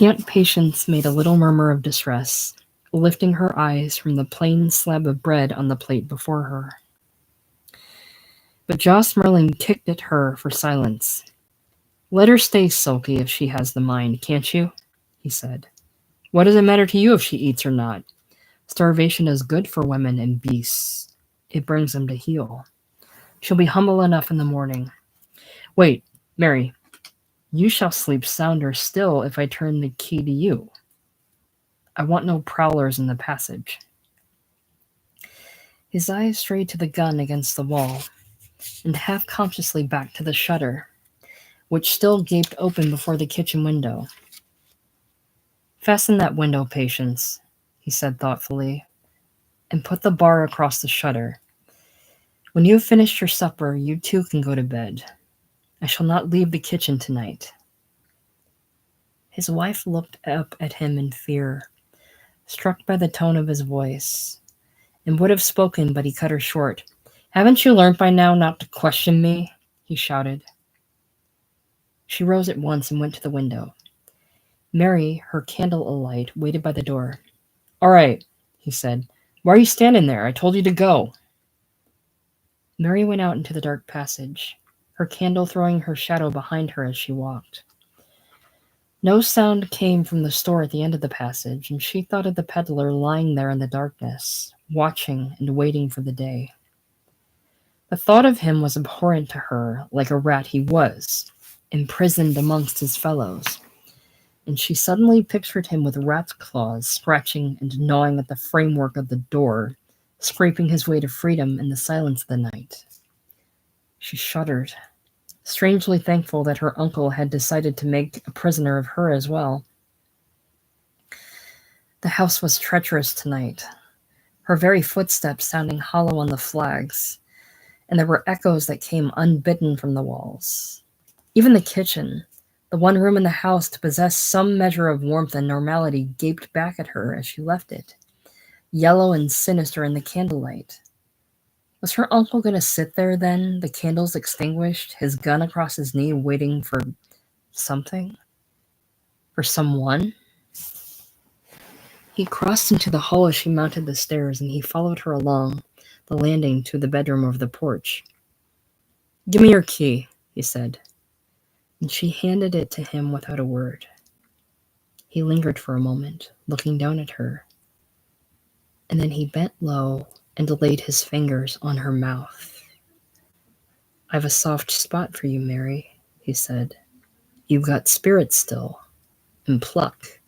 Aunt Patience made a little murmur of distress, lifting her eyes from the plain slab of bread on the plate before her. But Joss Merlin kicked at her for silence. "Let her stay sulky if she has the mind, can't you?" he said. "What does it matter to you if she eats or not? Starvation is good for women and beasts. It brings them to heel. She'll be humble enough in the morning. Wait, Mary, you shall sleep sounder still if I turn the key to you. I want no prowlers in the passage." His eyes strayed to the gun against the wall, and half-consciously back to the shutter, which still gaped open before the kitchen window. "Fasten that window, Patience," he said thoughtfully, "and put the bar across the shutter. When you have finished your supper, you too can go to bed. I shall not leave the kitchen tonight." His wife looked up at him in fear, struck by the tone of his voice, and would have spoken, but he cut her short. "Haven't you learned by now not to question me?" he shouted. She rose at once and went to the window. Mary, her candle alight, waited by the door. "All right," he said. "Why are you standing there? I told you to go." Mary went out into the dark passage, her candle throwing her shadow behind her as she walked. No sound came from the store at the end of the passage, and she thought of the peddler lying there in the darkness, watching and waiting for the day. The thought of him was abhorrent to her, like a rat he was, imprisoned amongst his fellows, and she suddenly pictured him with rat's claws scratching and gnawing at the framework of the door, scraping his way to freedom in the silence of the night. She shuddered, strangely thankful that her uncle had decided to make a prisoner of her as well. The house was treacherous tonight, her very footsteps sounding hollow on the flags, and there were echoes that came unbidden from the walls. Even the kitchen, the one room in the house to possess some measure of warmth and normality, gaped back at her as she left it, yellow and sinister in the candlelight. Was her uncle going to sit there then, the candles extinguished, his gun across his knee, waiting for something? For someone? He crossed into the hall as she mounted the stairs, and he followed her along the landing to the bedroom over the porch. "Give me your key," he said, and she handed it to him without a word. He lingered for a moment, looking down at her, and then he bent low and laid his fingers on her mouth. "I've a soft spot for you, Mary," he said. "You've got spirit still, and pluck,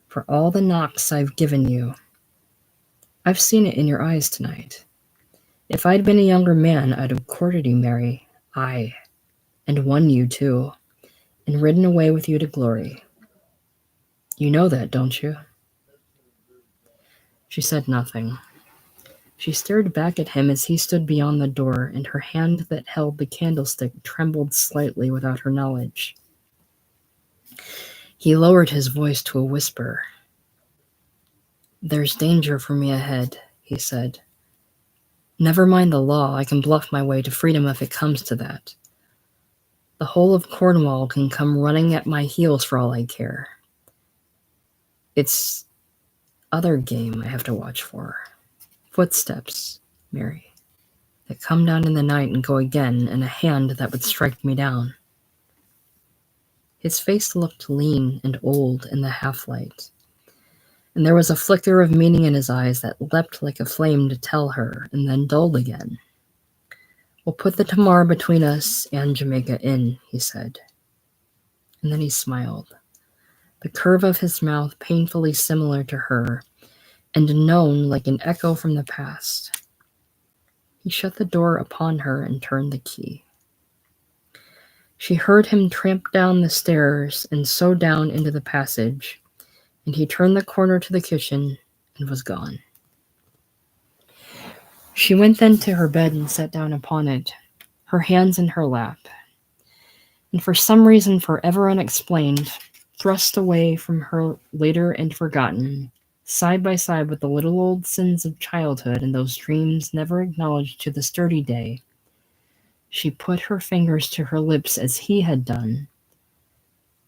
for all the knocks I've given you. I've seen it in your eyes tonight. If I'd been a younger man, I'd have courted you, Mary, aye, and won you too, and ridden away with you to glory. You know that, don't you?" She said nothing. She stared back at him as he stood beyond the door, and her hand that held the candlestick trembled slightly without her knowledge. He lowered his voice to a whisper. "There's danger for me ahead," he said. "Never mind the law, I can bluff my way to freedom if it comes to that. The whole of Cornwall can come running at my heels for all I care. It's other game I have to watch for. Footsteps, Mary, that come down in the night and go again, and a hand that would strike me down." His face looked lean and old in the half-light, and there was a flicker of meaning in his eyes that leapt like a flame to tell her, and then dulled again. "We'll put the Tamar between us and Jamaica Inn," he said. And then he smiled, the curve of his mouth painfully similar to her, and known like an echo from the past. He shut the door upon her and turned the key. She heard him tramp down the stairs and so down into the passage, and he turned the corner to the kitchen and was gone. She went then to her bed and sat down upon it, her hands in her lap, and for some reason forever unexplained, thrust away from her later and forgotten, side by side with the little old sins of childhood and those dreams never acknowledged to the sturdy day, she put her fingers to her lips as he had done,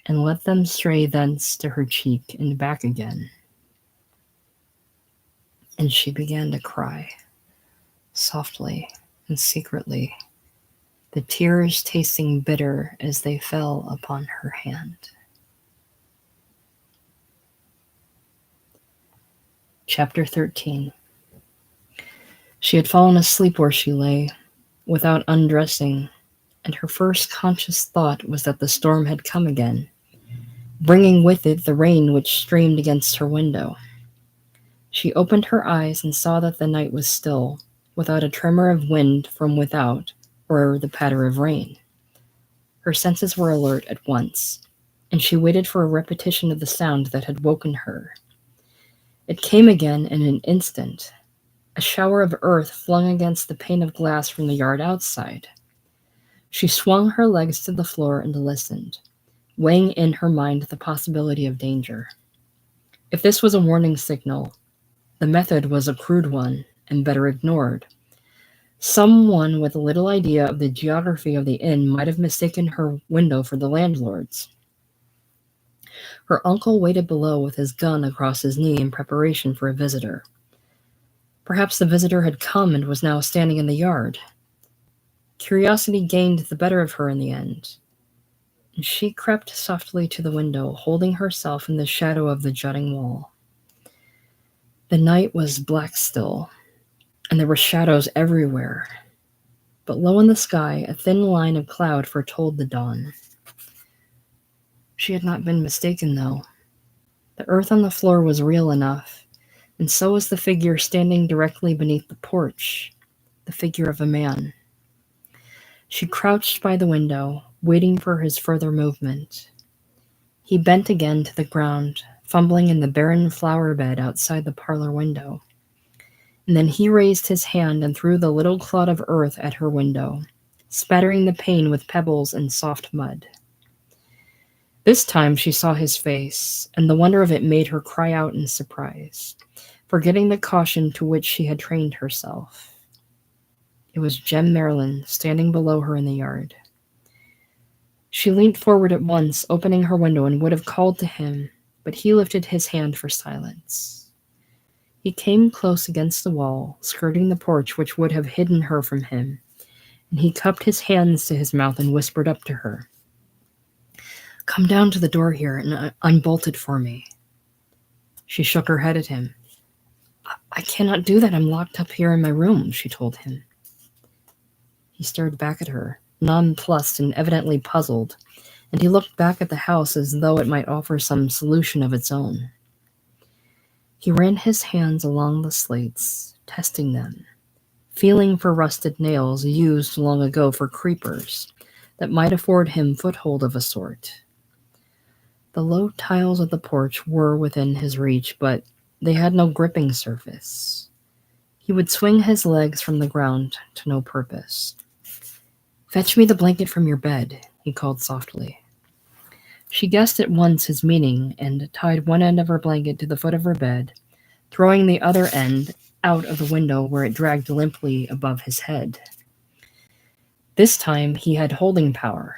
and let them stray thence to her cheek and back again. And she began to cry, softly and secretly, the tears tasting bitter as they fell upon her hand. Chapter 13. She had fallen asleep where she lay, without undressing, and her first conscious thought was that the storm had come again, bringing with it the rain which streamed against her window. She opened her eyes and saw that the night was still, without a tremor of wind from without or the patter of rain. Her senses were alert at once, and she waited for a repetition of the sound that had woken her. It came again in an instant, a shower of earth flung against the pane of glass from the yard outside. She swung her legs to the floor and listened, weighing in her mind the possibility of danger. If this was a warning signal, the method was a crude one and better ignored. Someone with a little idea of the geography of the inn might have mistaken her window for the landlord's. Her uncle waited below with his gun across his knee in preparation for a visitor. Perhaps the visitor had come and was now standing in the yard. Curiosity gained the better of her in the end, and she crept softly to the window, holding herself in the shadow of the jutting wall. The night was black still, and there were shadows everywhere, but low in the sky a thin line of cloud foretold the dawn. She had not been mistaken, though. The earth on the floor was real enough, and so was the figure standing directly beneath the porch, the figure of a man. She crouched by the window, waiting for his further movement. He bent again to the ground, fumbling in the barren flower bed outside the parlor window. And then he raised his hand and threw the little clod of earth at her window, spattering the pane with pebbles and soft mud. This time she saw his face, and the wonder of it made her cry out in surprise, forgetting the caution to which she had trained herself. It was Jem Marilyn standing below her in the yard. She leaned forward at once, opening her window, and would have called to him, but he lifted his hand for silence. He came close against the wall, skirting the porch which would have hidden her from him, and he cupped his hands to his mouth and whispered up to her, "Come down to the door here and unbolt it for me." She shook her head at him. "I cannot do that. I'm locked up here in my room," she told him. He stared back at her, nonplussed and evidently puzzled, and he looked back at the house as though it might offer some solution of its own. He ran his hands along the slates, testing them, feeling for rusted nails used long ago for creepers that might afford him foothold of a sort. The low tiles of the porch were within his reach, but they had no gripping surface. He would swing his legs from the ground to no purpose. "Fetch me the blanket from your bed," he called softly. She guessed at once his meaning and tied one end of her blanket to the foot of her bed, throwing the other end out of the window where it dragged limply above his head. This time he had holding power,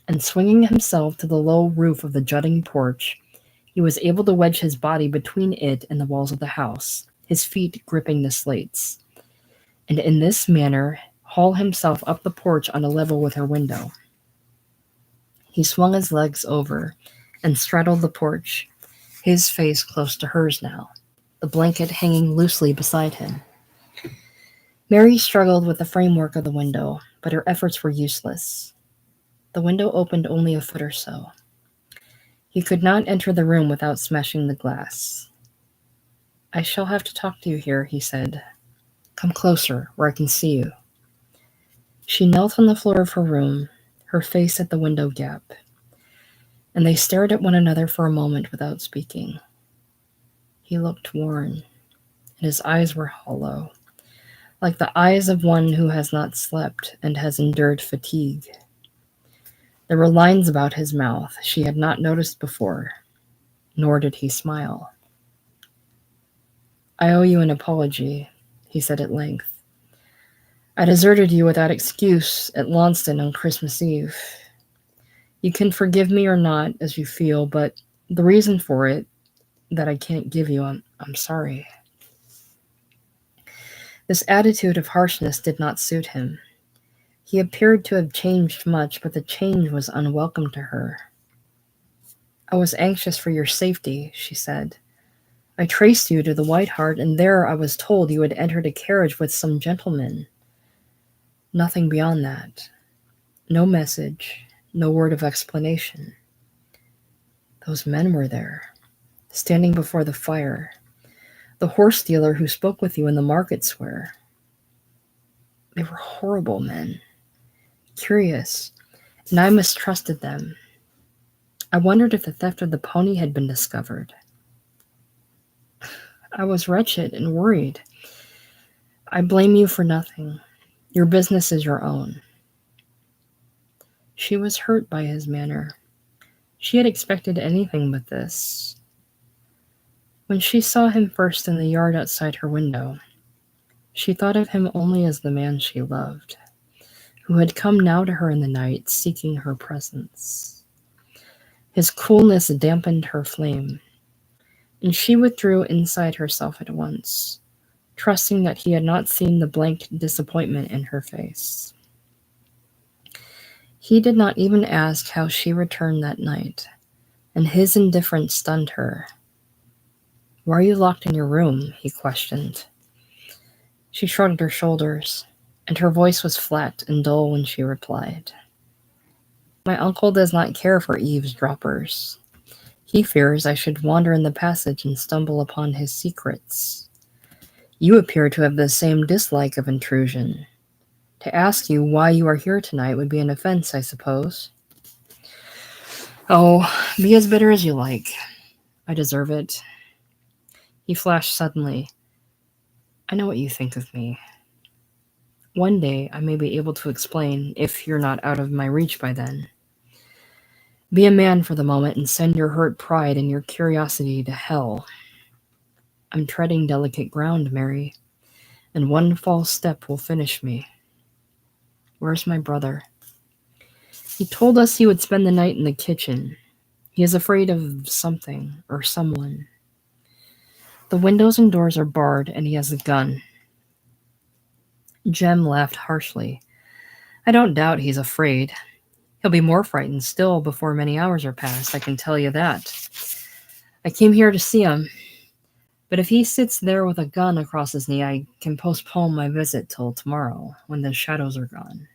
and swinging himself to the low roof of the jutting porch, he was able to wedge his body between it and the walls of the house, his feet gripping the slates, and in this manner haul himself up the porch on a level with her window. He swung his legs over and straddled the porch, his face close to hers now, the blanket hanging loosely beside him. Mary struggled with the framework of the window, but her efforts were useless. The window opened only a foot or so. He could not enter the room without smashing the glass. "I shall have to talk to you here," he said. "Come closer, where I can see you." She knelt on the floor of her room, her face at the window gap, and they stared at one another for a moment without speaking. He looked worn, and his eyes were hollow, like the eyes of one who has not slept and has endured fatigue. There were lines about his mouth she had not noticed before, nor did he smile. "I owe you an apology," he said at length. "I deserted you without excuse at Launceston on Christmas Eve. You can forgive me or not, as you feel, but the reason for it that I can't give you, I'm sorry." This attitude of harshness did not suit him. He appeared to have changed much, but the change was unwelcome to her. "I was anxious for your safety," she said. "I traced you to the White Hart, and there I was told you had entered a carriage with some gentleman. Nothing beyond that. No message, no word of explanation. Those men were there, standing before the fire. The horse dealer who spoke with you in the market square. They were horrible men, curious, and I mistrusted them. I wondered if the theft of the pony had been discovered. I was wretched and worried. I blame you for nothing. Your business is your own." She was hurt by his manner. She had expected anything but this. When she saw him first in the yard outside her window, she thought of him only as the man she loved, who had come now to her in the night, seeking her presence. His coolness dampened her flame, and she withdrew inside herself at once, trusting that he had not seen the blank disappointment in her face. He did not even ask how she returned that night, and his indifference stunned her. "Why are you locked in your room?" he questioned. She shrugged her shoulders, and her voice was flat and dull when she replied, "My uncle does not care for eavesdroppers. He fears I should wander in the passage and stumble upon his secrets. You appear to have the same dislike of intrusion. To ask you why you are here tonight would be an offense, I suppose." "Oh, be as bitter as you like. I deserve it." He flashed suddenly. I know what you think of me. One day I may be able to explain if you're not out of my reach by then. Be a man for the moment and send your hurt pride and your curiosity to hell. I'm treading delicate ground, Mary, and one false step will finish me. Where's my brother? He told us he would spend the night in the kitchen. He is afraid of something or someone. The windows and doors are barred, and he has a gun. Jem laughed harshly. I don't doubt he's afraid. He'll be more frightened still before many hours are past, I can tell you that. I came here to see him, but if he sits there with a gun across his knee, I can postpone my visit till tomorrow, when the shadows are gone.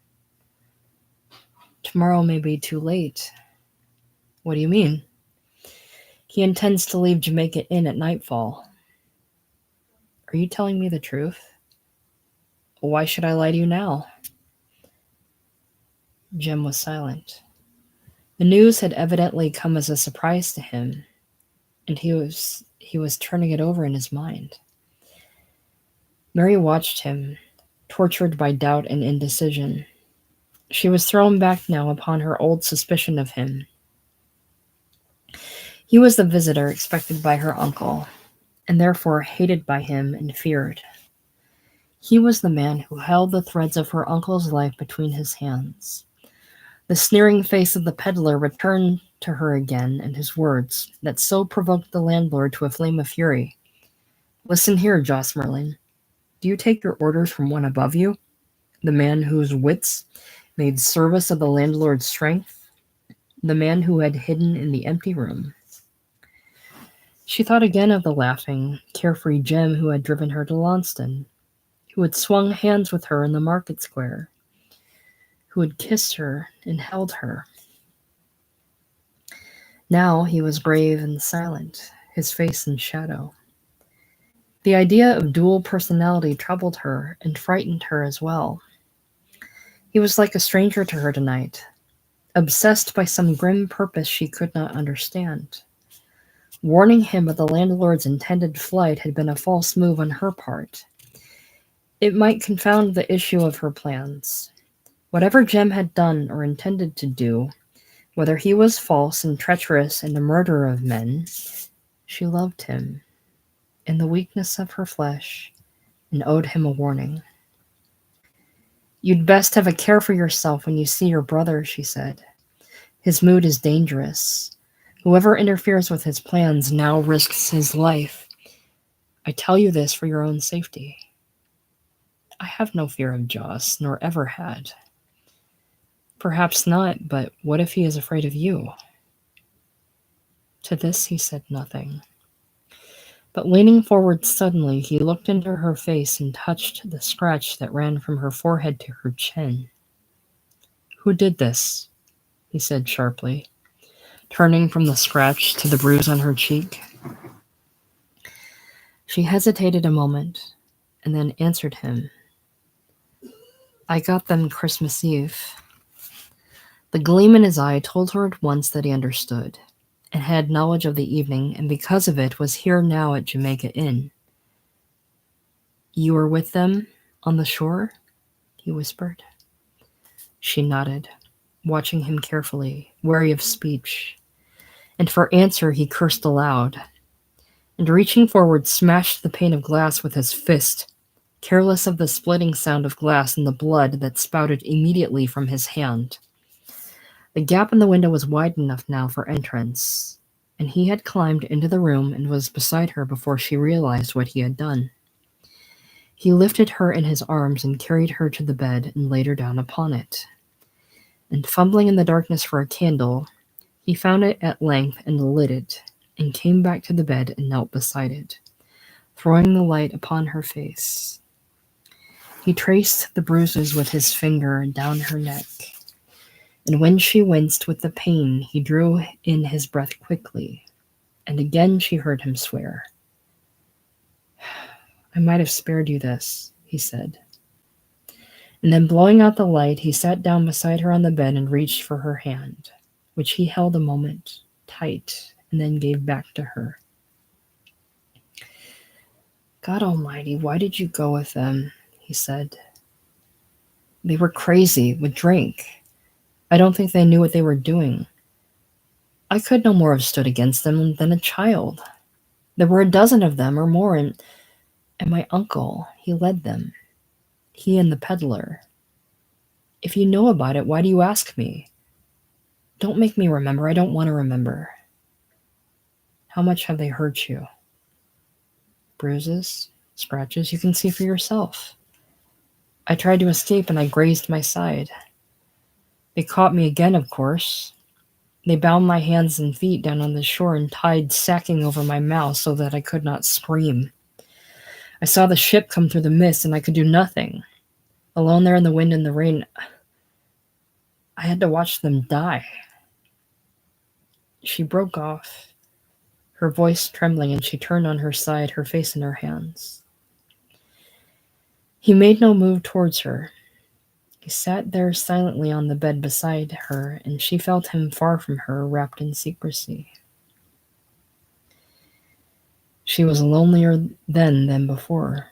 Tomorrow may be too late. What do you mean? He intends to leave Jamaica Inn at nightfall. Are you telling me the truth? Why should I lie to you now? Jem was silent. The news had evidently come as a surprise to him, and he was turning it over in his mind. Mary watched him, tortured by doubt and indecision. She was thrown back now upon her old suspicion of him. He was the visitor expected by her uncle, and therefore hated by him and feared. He was the man who held the threads of her uncle's life between his hands. The sneering face of the peddler returned to her again, and his words, that so provoked the landlord to a flame of fury. Listen here, Joss Merlin. Do you take your orders from one above you, the man whose wits made service of the landlord's strength, the man who had hidden in the empty room? She thought again of the laughing, carefree Jem who had driven her to Launceston, who had swung hands with her in the market square, who had kissed her and held her. Now he was grave and silent, his face in shadow. The idea of dual personality troubled her and frightened her as well. He was like a stranger to her tonight, obsessed by some grim purpose she could not understand. Warning him of the landlord's intended flight had been a false move on her part. It might confound the issue of her plans. Whatever Jem had done or intended to do, whether he was false and treacherous and a murderer of men, she loved him in the weakness of her flesh and owed him a warning. You'd best have a care for yourself when you see your brother, she said. His mood is dangerous. Whoever interferes with his plans now risks his life. I tell you this for your own safety. I have no fear of Joss, nor ever had. Perhaps not, but what if he is afraid of you? To this he said nothing. But leaning forward suddenly, he looked into her face and touched the scratch that ran from her forehead to her chin. Who did this? He said sharply, turning from the scratch to the bruise on her cheek. She hesitated a moment, and then answered him. I got them Christmas Eve. The gleam in his eye told her at once that he understood, and had knowledge of the evening, and because of it was here now at Jamaica Inn. You were with them on the shore? He whispered. She nodded, watching him carefully, wary of speech, and for answer he cursed aloud, and reaching forward smashed the pane of glass with his fist, careless of the splitting sound of glass and the blood that spouted immediately from his hand. The gap in the window was wide enough now for entrance, and he had climbed into the room and was beside her before she realized what he had done. He lifted her in his arms and carried her to the bed and laid her down upon it. And fumbling in the darkness for a candle, he found it at length and lit it, and came back to the bed and knelt beside it, throwing the light upon her face. He traced the bruises with his finger down her neck, and when she winced with the pain, he drew in his breath quickly, and again she heard him swear. I might have spared you this, he said. And then blowing out the light, he sat down beside her on the bed and reached for her hand, which he held a moment, tight, and then gave back to her. God almighty, why did you go with them? He said. They were crazy with drink. I don't think they knew what they were doing. I could no more have stood against them than a child. There were a dozen of them or more, and my uncle, he led them. He and the peddler. If you know about it, why do you ask me? Don't make me remember. I don't want to remember. How much have they hurt you? Bruises? Scratches? You can see for yourself. I tried to escape and I grazed my side. They caught me again, of course. They bound my hands and feet down on the shore and tied sacking over my mouth so that I could not scream. I saw the ship come through the mist and I could do nothing. Alone there in the wind and the rain, I had to watch them die. She broke off, her voice trembling, and she turned on her side, her face in her hands. He made no move towards her. He sat there silently on the bed beside her, and she felt him far from her, wrapped in secrecy. She was lonelier then than before.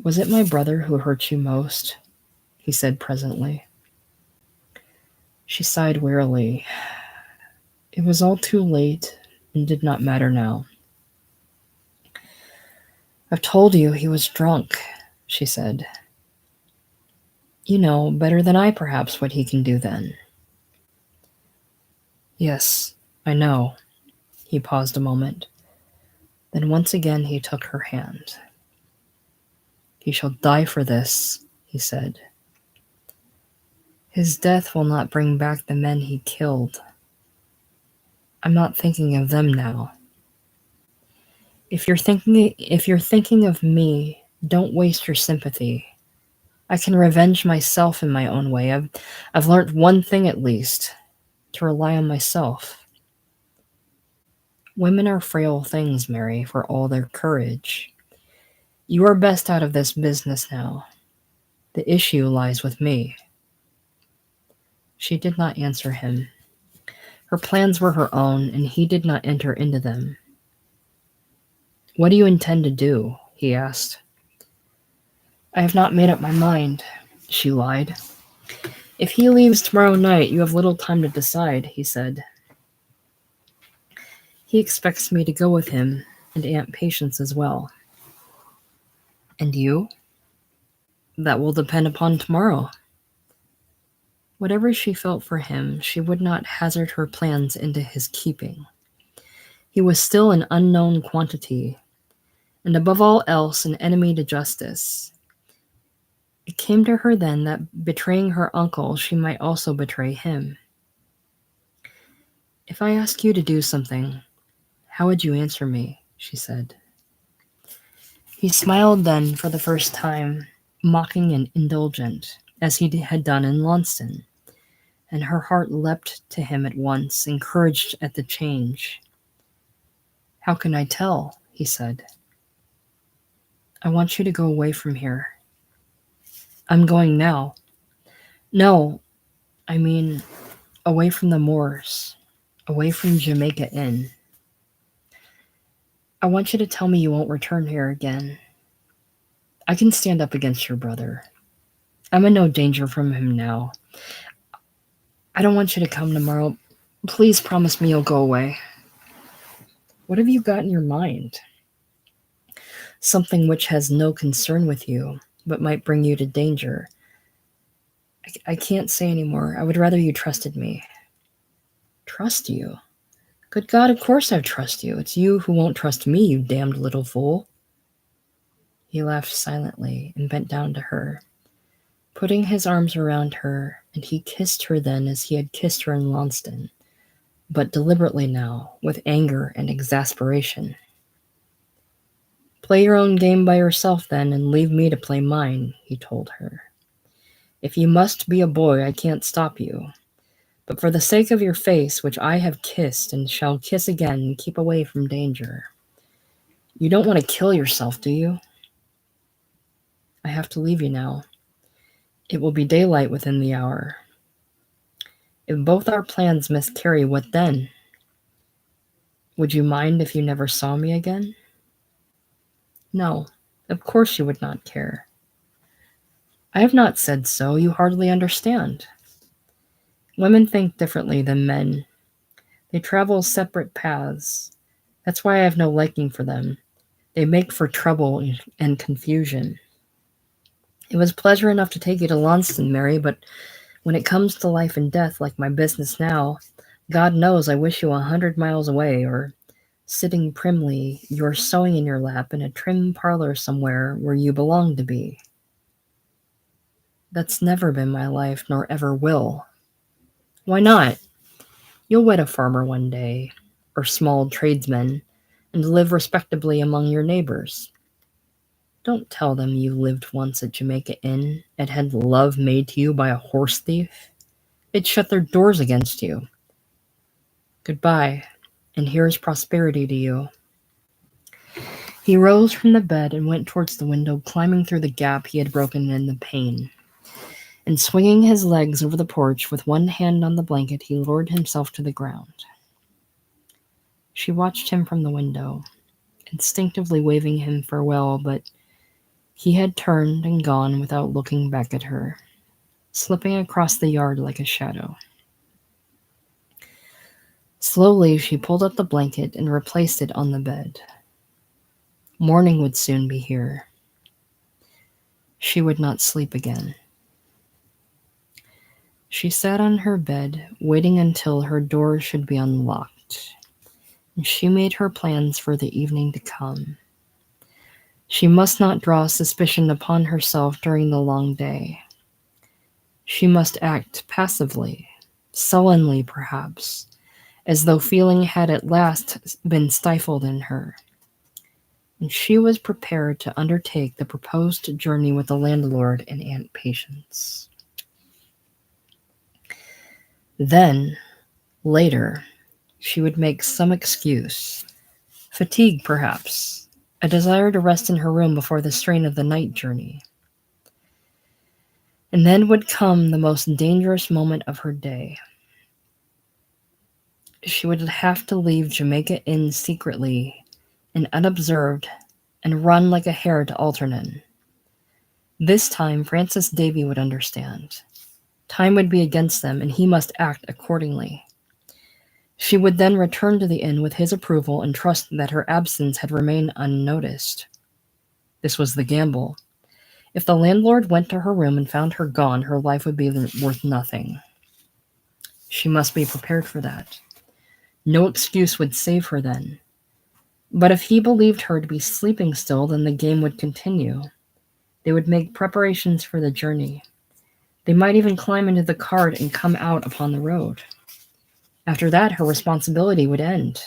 Was it my brother who hurt you most? He said presently. She sighed wearily. It was all too late and did not matter now. I've told you he was drunk, she said. You know better than I, perhaps, what he can do then. Yes, I know. He paused a moment. Then once again he took her hand. He shall die for this, he said. His death will not bring back the men he killed. I'm not thinking of them now. If you're thinking of me, don't waste your sympathy. I can revenge myself in my own way. I've learnt one thing at least, to rely on myself. Women are frail things, Mary, for all their courage. You are best out of this business now. The issue lies with me. She did not answer him. Her plans were her own, and he did not enter into them. What do you intend to do? He asked. I have not made up my mind, she lied. If he leaves tomorrow night, you have little time to decide, he said. He expects me to go with him, and Aunt Patience as well. And you? That will depend upon tomorrow. Whatever she felt for him, she would not hazard her plans into his keeping. He was still an unknown quantity, and above all else an enemy to justice. It came to her then that betraying her uncle, she might also betray him. If I ask you to do something, how would you answer me? She said. He smiled then for the first time, mocking and indulgent, as he had done in Launceston, and her heart leapt to him at once, encouraged at the change. How can I tell? He said. I want you to go away from here. I'm going now. No, I mean, away from the moors, away from Jamaica Inn. I want you to tell me you won't return here again. I can stand up against your brother. I'm in no danger from him now. I don't want you to come tomorrow. Please promise me you'll go away. What have you got in your mind? Something which has no concern with you, but might bring you to danger. I can't say any more. I would rather you trusted me. Trust you? Good God, of course I trust you. It's you who won't trust me, you damned little fool. He laughed silently and bent down to her, putting his arms around her, and he kissed her then as he had kissed her in Launceston, but deliberately now, with anger and exasperation. Play your own game by yourself then, and leave me to play mine, he told her. If you must be a boy, I can't stop you. But for the sake of your face, which I have kissed and shall kiss again, keep away from danger. You don't want to kill yourself, do you? I have to leave you now. It will be daylight within the hour. If both our plans miscarry, what then? Would you mind if you never saw me again? No, of course you would not care. I have not said so, you hardly understand. Women think differently than men. They travel separate paths. That's why I have no liking for them. They make for trouble and confusion. It was pleasure enough to take you to Launceston, Mary, but when it comes to life and death, like my business now, God knows I wish you 100 miles away, or sitting primly, your sewing in your lap in a trim parlor somewhere where you belong to be. That's never been my life, nor ever will. Why not? You'll wed a farmer one day, or small tradesman, and live respectably among your neighbors. Don't tell them you lived once at Jamaica Inn and had love made to you by a horse thief. They'd shut their doors against you. Goodbye, and here's prosperity to you. He rose from the bed and went towards the window, climbing through the gap he had broken in the pane. And swinging his legs over the porch with one hand on the blanket, he lowered himself to the ground. She watched him from the window, instinctively waving him farewell, but he had turned and gone without looking back at her, slipping across the yard like a shadow. Slowly, she pulled up the blanket and replaced it on the bed. Morning would soon be here. She would not sleep again. She sat on her bed, waiting until her door should be unlocked, and she made her plans for the evening to come. She must not draw suspicion upon herself during the long day. She must act passively, sullenly perhaps, as though feeling had at last been stifled in her. And she was prepared to undertake the proposed journey with the landlord and Aunt Patience. Then, later, she would make some excuse. Fatigue, perhaps. A desire to rest in her room before the strain of the night journey. And then would come the most dangerous moment of her day. She would have to leave Jamaica Inn secretly and unobserved and run like a hare to Alternan. This time, Francis Davy would understand. Time would be against them, and he must act accordingly. She would then return to the inn with his approval and trust that her absence had remained unnoticed. This was the gamble. If the landlord went to her room and found her gone, her life would be worth nothing. She must be prepared for that. No excuse would save her then. But if he believed her to be sleeping still, then the game would continue. They would make preparations for the journey. They might even climb into the cart and come out upon the road. After that, her responsibility would end.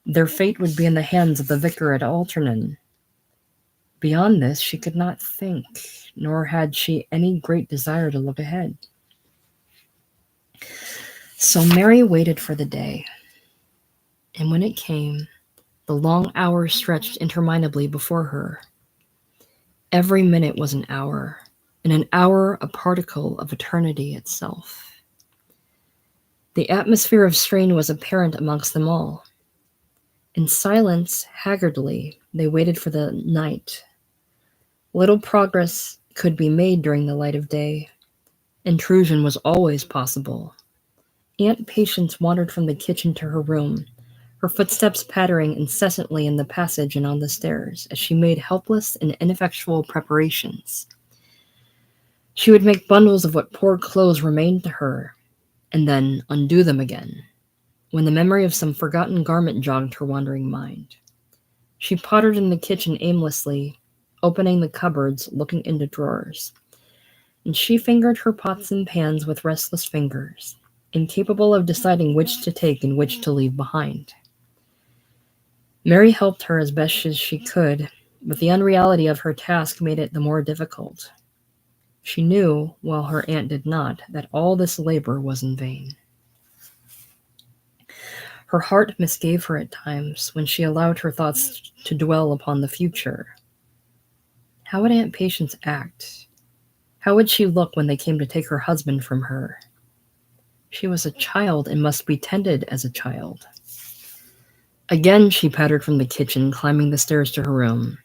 Their fate would be in the hands of the vicar at Alternan. Beyond this, she could not think, nor had she any great desire to look ahead. So Mary waited for the day. And when it came, the long hours stretched interminably before her. Every minute was an hour, and an hour a particle of eternity itself. The atmosphere of strain was apparent amongst them all. In silence, haggardly, they waited for the night. Little progress could be made during the light of day. Intrusion was always possible. Aunt Patience wandered from the kitchen to her room, her footsteps pattering incessantly in the passage and on the stairs, as she made helpless and ineffectual preparations. She would make bundles of what poor clothes remained to her, and then undo them again, when the memory of some forgotten garment jogged her wandering mind. She pottered in the kitchen aimlessly, opening the cupboards, looking into drawers, and she fingered her pots and pans with restless fingers, incapable of deciding which to take and which to leave behind. Mary helped her as best as she could, but the unreality of her task made it the more difficult. She knew, while her aunt did not, that all this labor was in vain. Her heart misgave her at times when she allowed her thoughts to dwell upon the future. How would Aunt Patience act? How would she look when they came to take her husband from her? She was a child and must be tended as a child. Again she pattered from the kitchen, climbing the stairs to her room.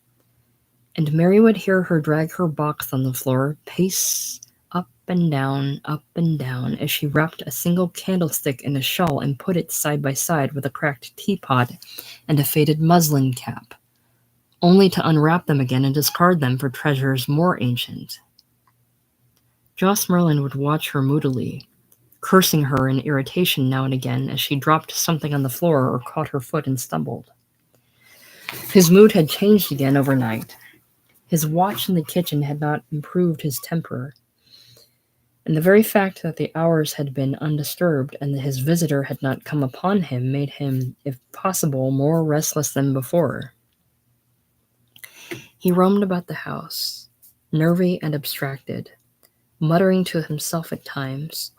and Mary would hear her drag her box on the floor, pace up and down, as she wrapped a single candlestick in a shawl and put it side by side with a cracked teapot and a faded muslin cap, only to unwrap them again and discard them for treasures more ancient. Joss Merlin would watch her moodily, cursing her in irritation now and again as she dropped something on the floor or caught her foot and stumbled. His mood had changed again overnight. His watch in the kitchen had not improved his temper, and the very fact that the hours had been undisturbed and that his visitor had not come upon him made him, if possible, more restless than before. He roamed about the house, nervy and abstracted, muttering to himself at times,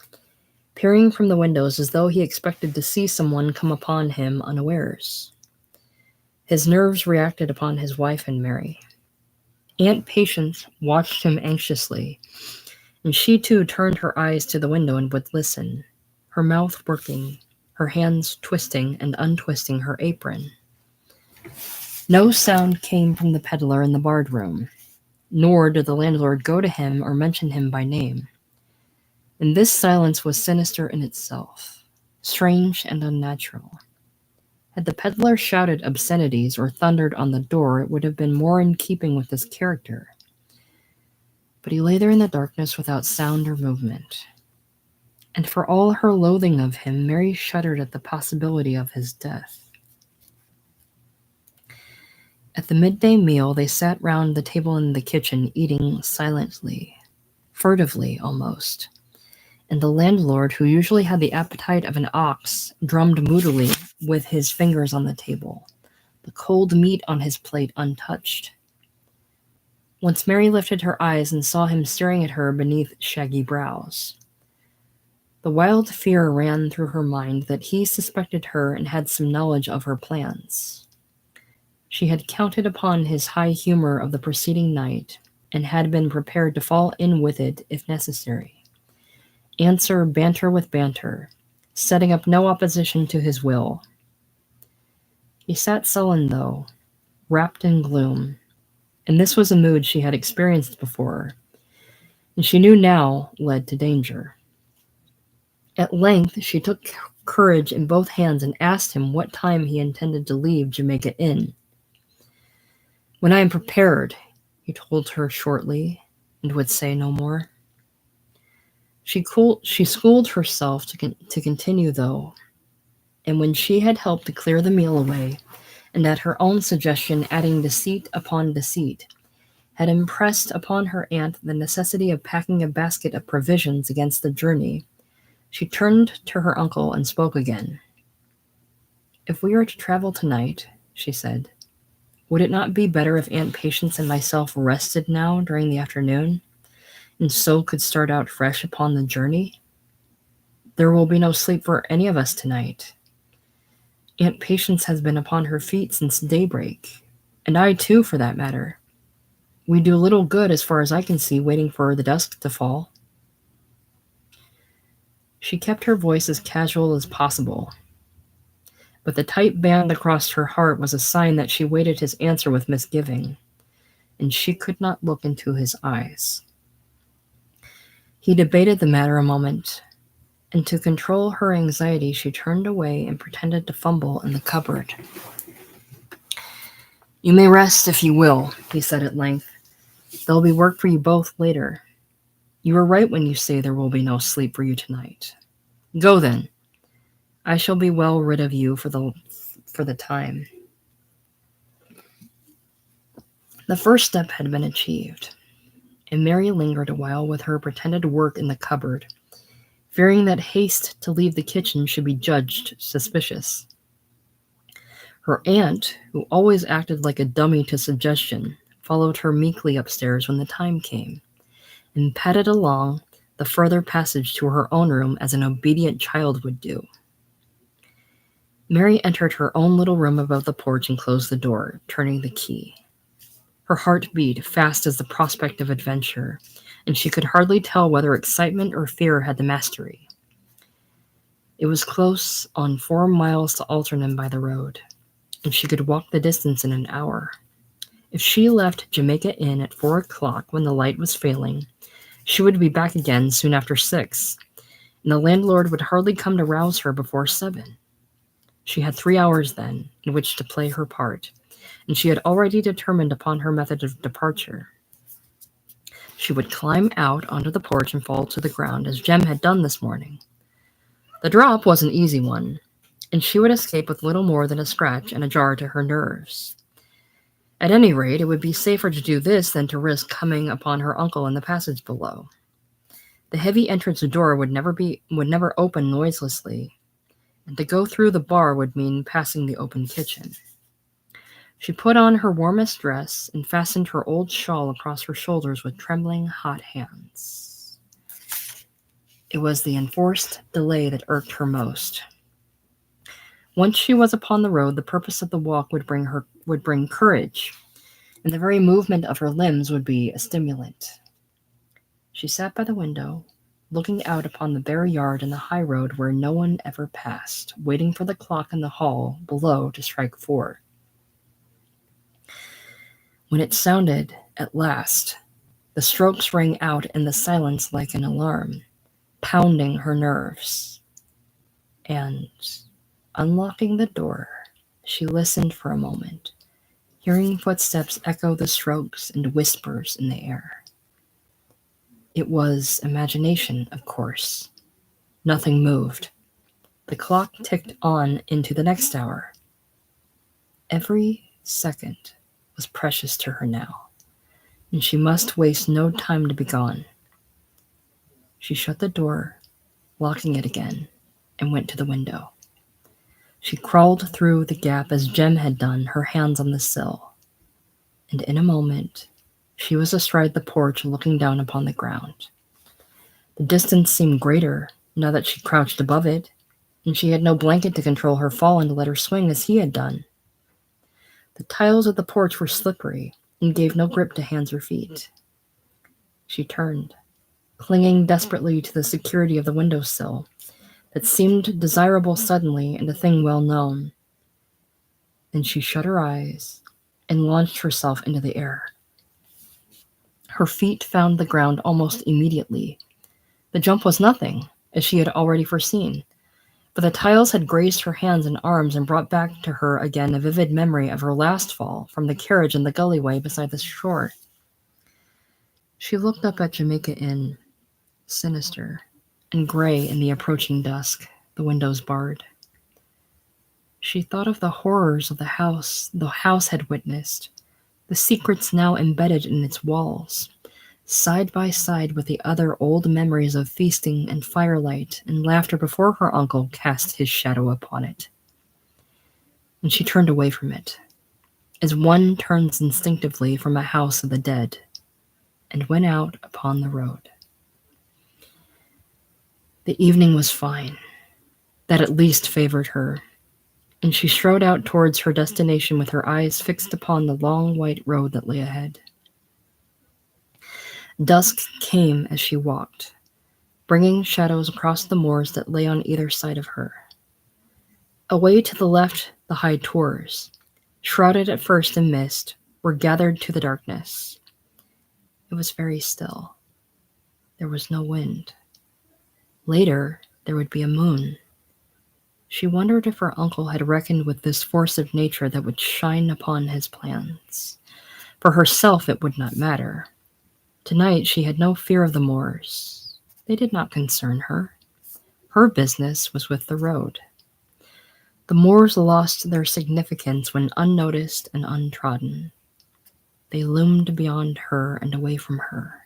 peering from the windows as though he expected to see someone come upon him unawares. His nerves reacted upon his wife and Mary. Aunt Patience watched him anxiously, and she too turned her eyes to the window and would listen, her mouth working, her hands twisting and untwisting her apron. No sound came from the peddler in the barred room, nor did the landlord go to him or mention him by name. And this silence was sinister in itself, strange and unnatural. Had the peddler shouted obscenities or thundered on the door, it would have been more in keeping with his character. But he lay there in the darkness without sound or movement. And for all her loathing of him, Mary shuddered at the possibility of his death. At the midday meal, they sat round the table in the kitchen, eating silently, furtively almost. And the landlord, who usually had the appetite of an ox, drummed moodily with his fingers on the table, the cold meat on his plate untouched. Once Mary lifted her eyes and saw him staring at her beneath shaggy brows. The wild fear ran through her mind that he suspected her and had some knowledge of her plans. She had counted upon his high humor of the preceding night, and had been prepared to fall in with it if necessary. Answer banter with banter, setting up no opposition to his will. He sat sullen, though, wrapped in gloom, and this was a mood she had experienced before, and she knew now led to danger. At length she took courage in both hands and asked him what time he intended to leave Jamaica Inn. "When I am prepared," he told her shortly, and would say no more. She schooled herself to continue, though, and when she had helped to clear the meal away, and at her own suggestion adding deceit upon deceit, had impressed upon her aunt the necessity of packing a basket of provisions against the journey, she turned to her uncle and spoke again. "If we are to travel tonight," she said, "would it not be better if Aunt Patience and myself rested now during the afternoon, and so could start out fresh upon the journey? There will be no sleep for any of us tonight. Aunt Patience has been upon her feet since daybreak, and I too, for that matter. We do little good, as far as I can see, waiting for the dusk to fall." She kept her voice as casual as possible, but the tight band across her heart was a sign that she waited his answer with misgiving, and she could not look into his eyes. He debated the matter a moment, and to control her anxiety she turned away and pretended to fumble in the cupboard. "You may rest if you will," he said at length. "There'll be work for you both later. You are right when you say there will be no sleep for you tonight. Go then. I shall be well rid of you for the time." The first step had been achieved, and Mary lingered a while with her pretended work in the cupboard, fearing that haste to leave the kitchen should be judged suspicious. Her aunt, who always acted like a dummy to suggestion, followed her meekly upstairs when the time came, and padded along the further passage to her own room as an obedient child would do. Mary entered her own little room above the porch and closed the door, turning the key. Her heart beat fast as the prospect of adventure, and she could hardly tell whether excitement or fear had the mastery. It was close on 4 miles to Altrincham by the road, and she could walk the distance in an hour. If she left Jamaica Inn at 4 o'clock when the light was failing, she would be back again soon after 6, and the landlord would hardly come to rouse her before 7. She had 3 hours then in which to play her part, and she had already determined upon her method of departure. She would climb out onto the porch and fall to the ground, as Jem had done this morning. The drop was an easy one, and she would escape with little more than a scratch and a jar to her nerves. At any rate, it would be safer to do this than to risk coming upon her uncle in the passage below. The heavy entrance door would never open noiselessly, and to go through the bar would mean passing the open kitchen. She put on her warmest dress and fastened her old shawl across her shoulders with trembling, hot hands. It was the enforced delay that irked her most. Once she was upon the road, the purpose of the walk would bring courage, and the very movement of her limbs would be a stimulant. She sat by the window, looking out upon the bare yard and the high road where no one ever passed, waiting for the clock in the hall below to strike 4. When it sounded, at last, the strokes rang out in the silence like an alarm, pounding her nerves. And, unlocking the door, she listened for a moment, hearing footsteps echo the strokes and whispers in the air. It was imagination, of course. Nothing moved. The clock ticked on into the next hour. Every second was precious to her now, and she must waste no time to be gone. She shut the door, locking it again, and went to the window. She crawled through the gap as Jem had done, her hands on the sill, and in a moment she was astride the porch looking down upon the ground. The distance seemed greater now that she crouched above it, and she had no blanket to control her fall and to let her swing as he had done. The tiles of the porch were slippery and gave no grip to hands or feet. She turned, clinging desperately to the security of the windowsill that seemed desirable suddenly and a thing well known. Then she shut her eyes and launched herself into the air. Her feet found the ground almost immediately. The jump was nothing, as she had already foreseen, but the tiles had grazed her hands and arms and brought back to her again a vivid memory of her last fall from the carriage in the gullyway beside the shore. She looked up at Jamaica Inn, sinister and gray in the approaching dusk, the windows barred. She thought of the horrors of the house had witnessed, the secrets now embedded in its walls, side by side with the other old memories of feasting and firelight and laughter before her uncle cast his shadow upon it. And she turned away from it, as one turns instinctively from a house of the dead, and went out upon the road. The evening was fine. That at least favored her, and she strode out towards her destination with her eyes fixed upon the long white road that lay ahead. Dusk came as she walked, bringing shadows across the moors that lay on either side of her. Away to the left, the high tors, shrouded at first in mist, were gathered to the darkness. It was very still. There was no wind. Later, there would be a moon. She wondered if her uncle had reckoned with this force of nature that would shine upon his plans. For herself, it would not matter. Tonight, she had no fear of the moors. They did not concern her. Her business was with the road. The moors lost their significance when unnoticed and untrodden. They loomed beyond her and away from her.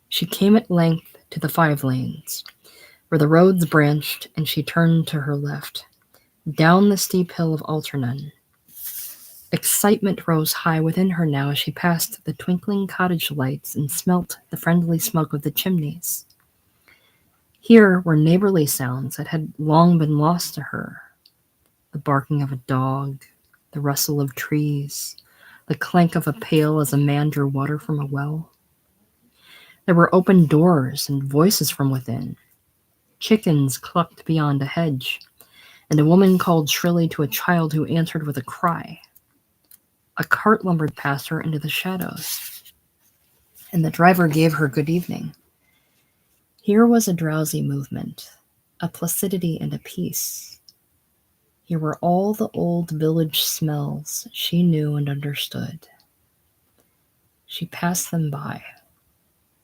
She came at length to the 5 lanes, where the roads branched, and she turned to her left, down the steep hill of Alternon. Excitement rose high within her now as she passed the twinkling cottage lights and smelt the friendly smoke of the chimneys. Here were neighborly sounds that had long been lost to her. The barking of a dog, the rustle of trees, the clank of a pail as a man drew water from a well. There were open doors and voices from within. Chickens clucked beyond a hedge, and a woman called shrilly to a child who answered with a cry. A cart lumbered past her into the shadows, and the driver gave her good evening. Here was a drowsy movement, a placidity and a peace. Here were all the old village smells she knew and understood. She passed them by,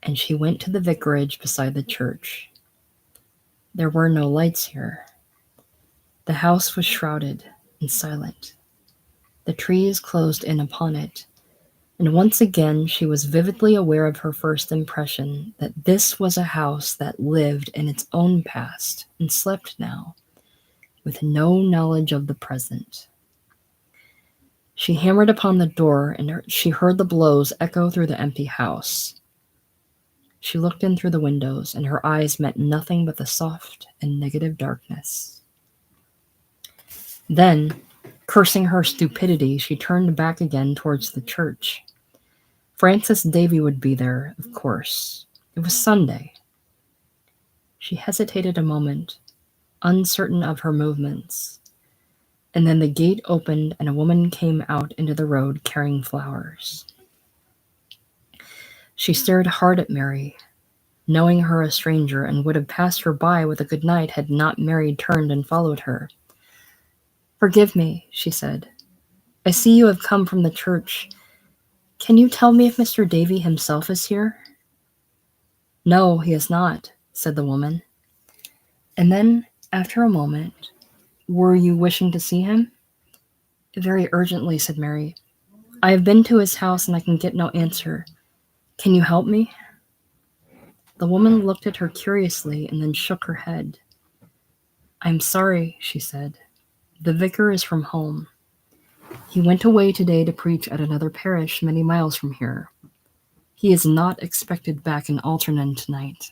and she went to the vicarage beside the church. There were no lights here. The house was shrouded and silent. The trees closed in upon it, and once again she was vividly aware of her first impression that this was a house that lived in its own past and slept now, with no knowledge of the present. She hammered upon the door, and she heard the blows echo through the empty house. She looked in through the windows, and her eyes met nothing but the soft and negative darkness. Then, cursing her stupidity, she turned back again towards the church. Francis Davy would be there, of course. It was Sunday. She hesitated a moment, uncertain of her movements, and then the gate opened and a woman came out into the road carrying flowers. She stared hard at Mary, knowing her a stranger, and would have passed her by with a good night had not Mary turned and followed her. "Forgive me," she said. "I see you have come from the church. Can you tell me if Mr. Davy himself is here?" "No, he is not," said the woman. And then, after a moment, "Were you wishing to see him?" "Very urgently," said Mary. "I have been to his house and I can get no answer. Can you help me?" The woman looked at her curiously and then shook her head. "I am sorry," she said. "The vicar is from home. He went away today to preach at another parish many miles from here. He is not expected back in Alternan tonight."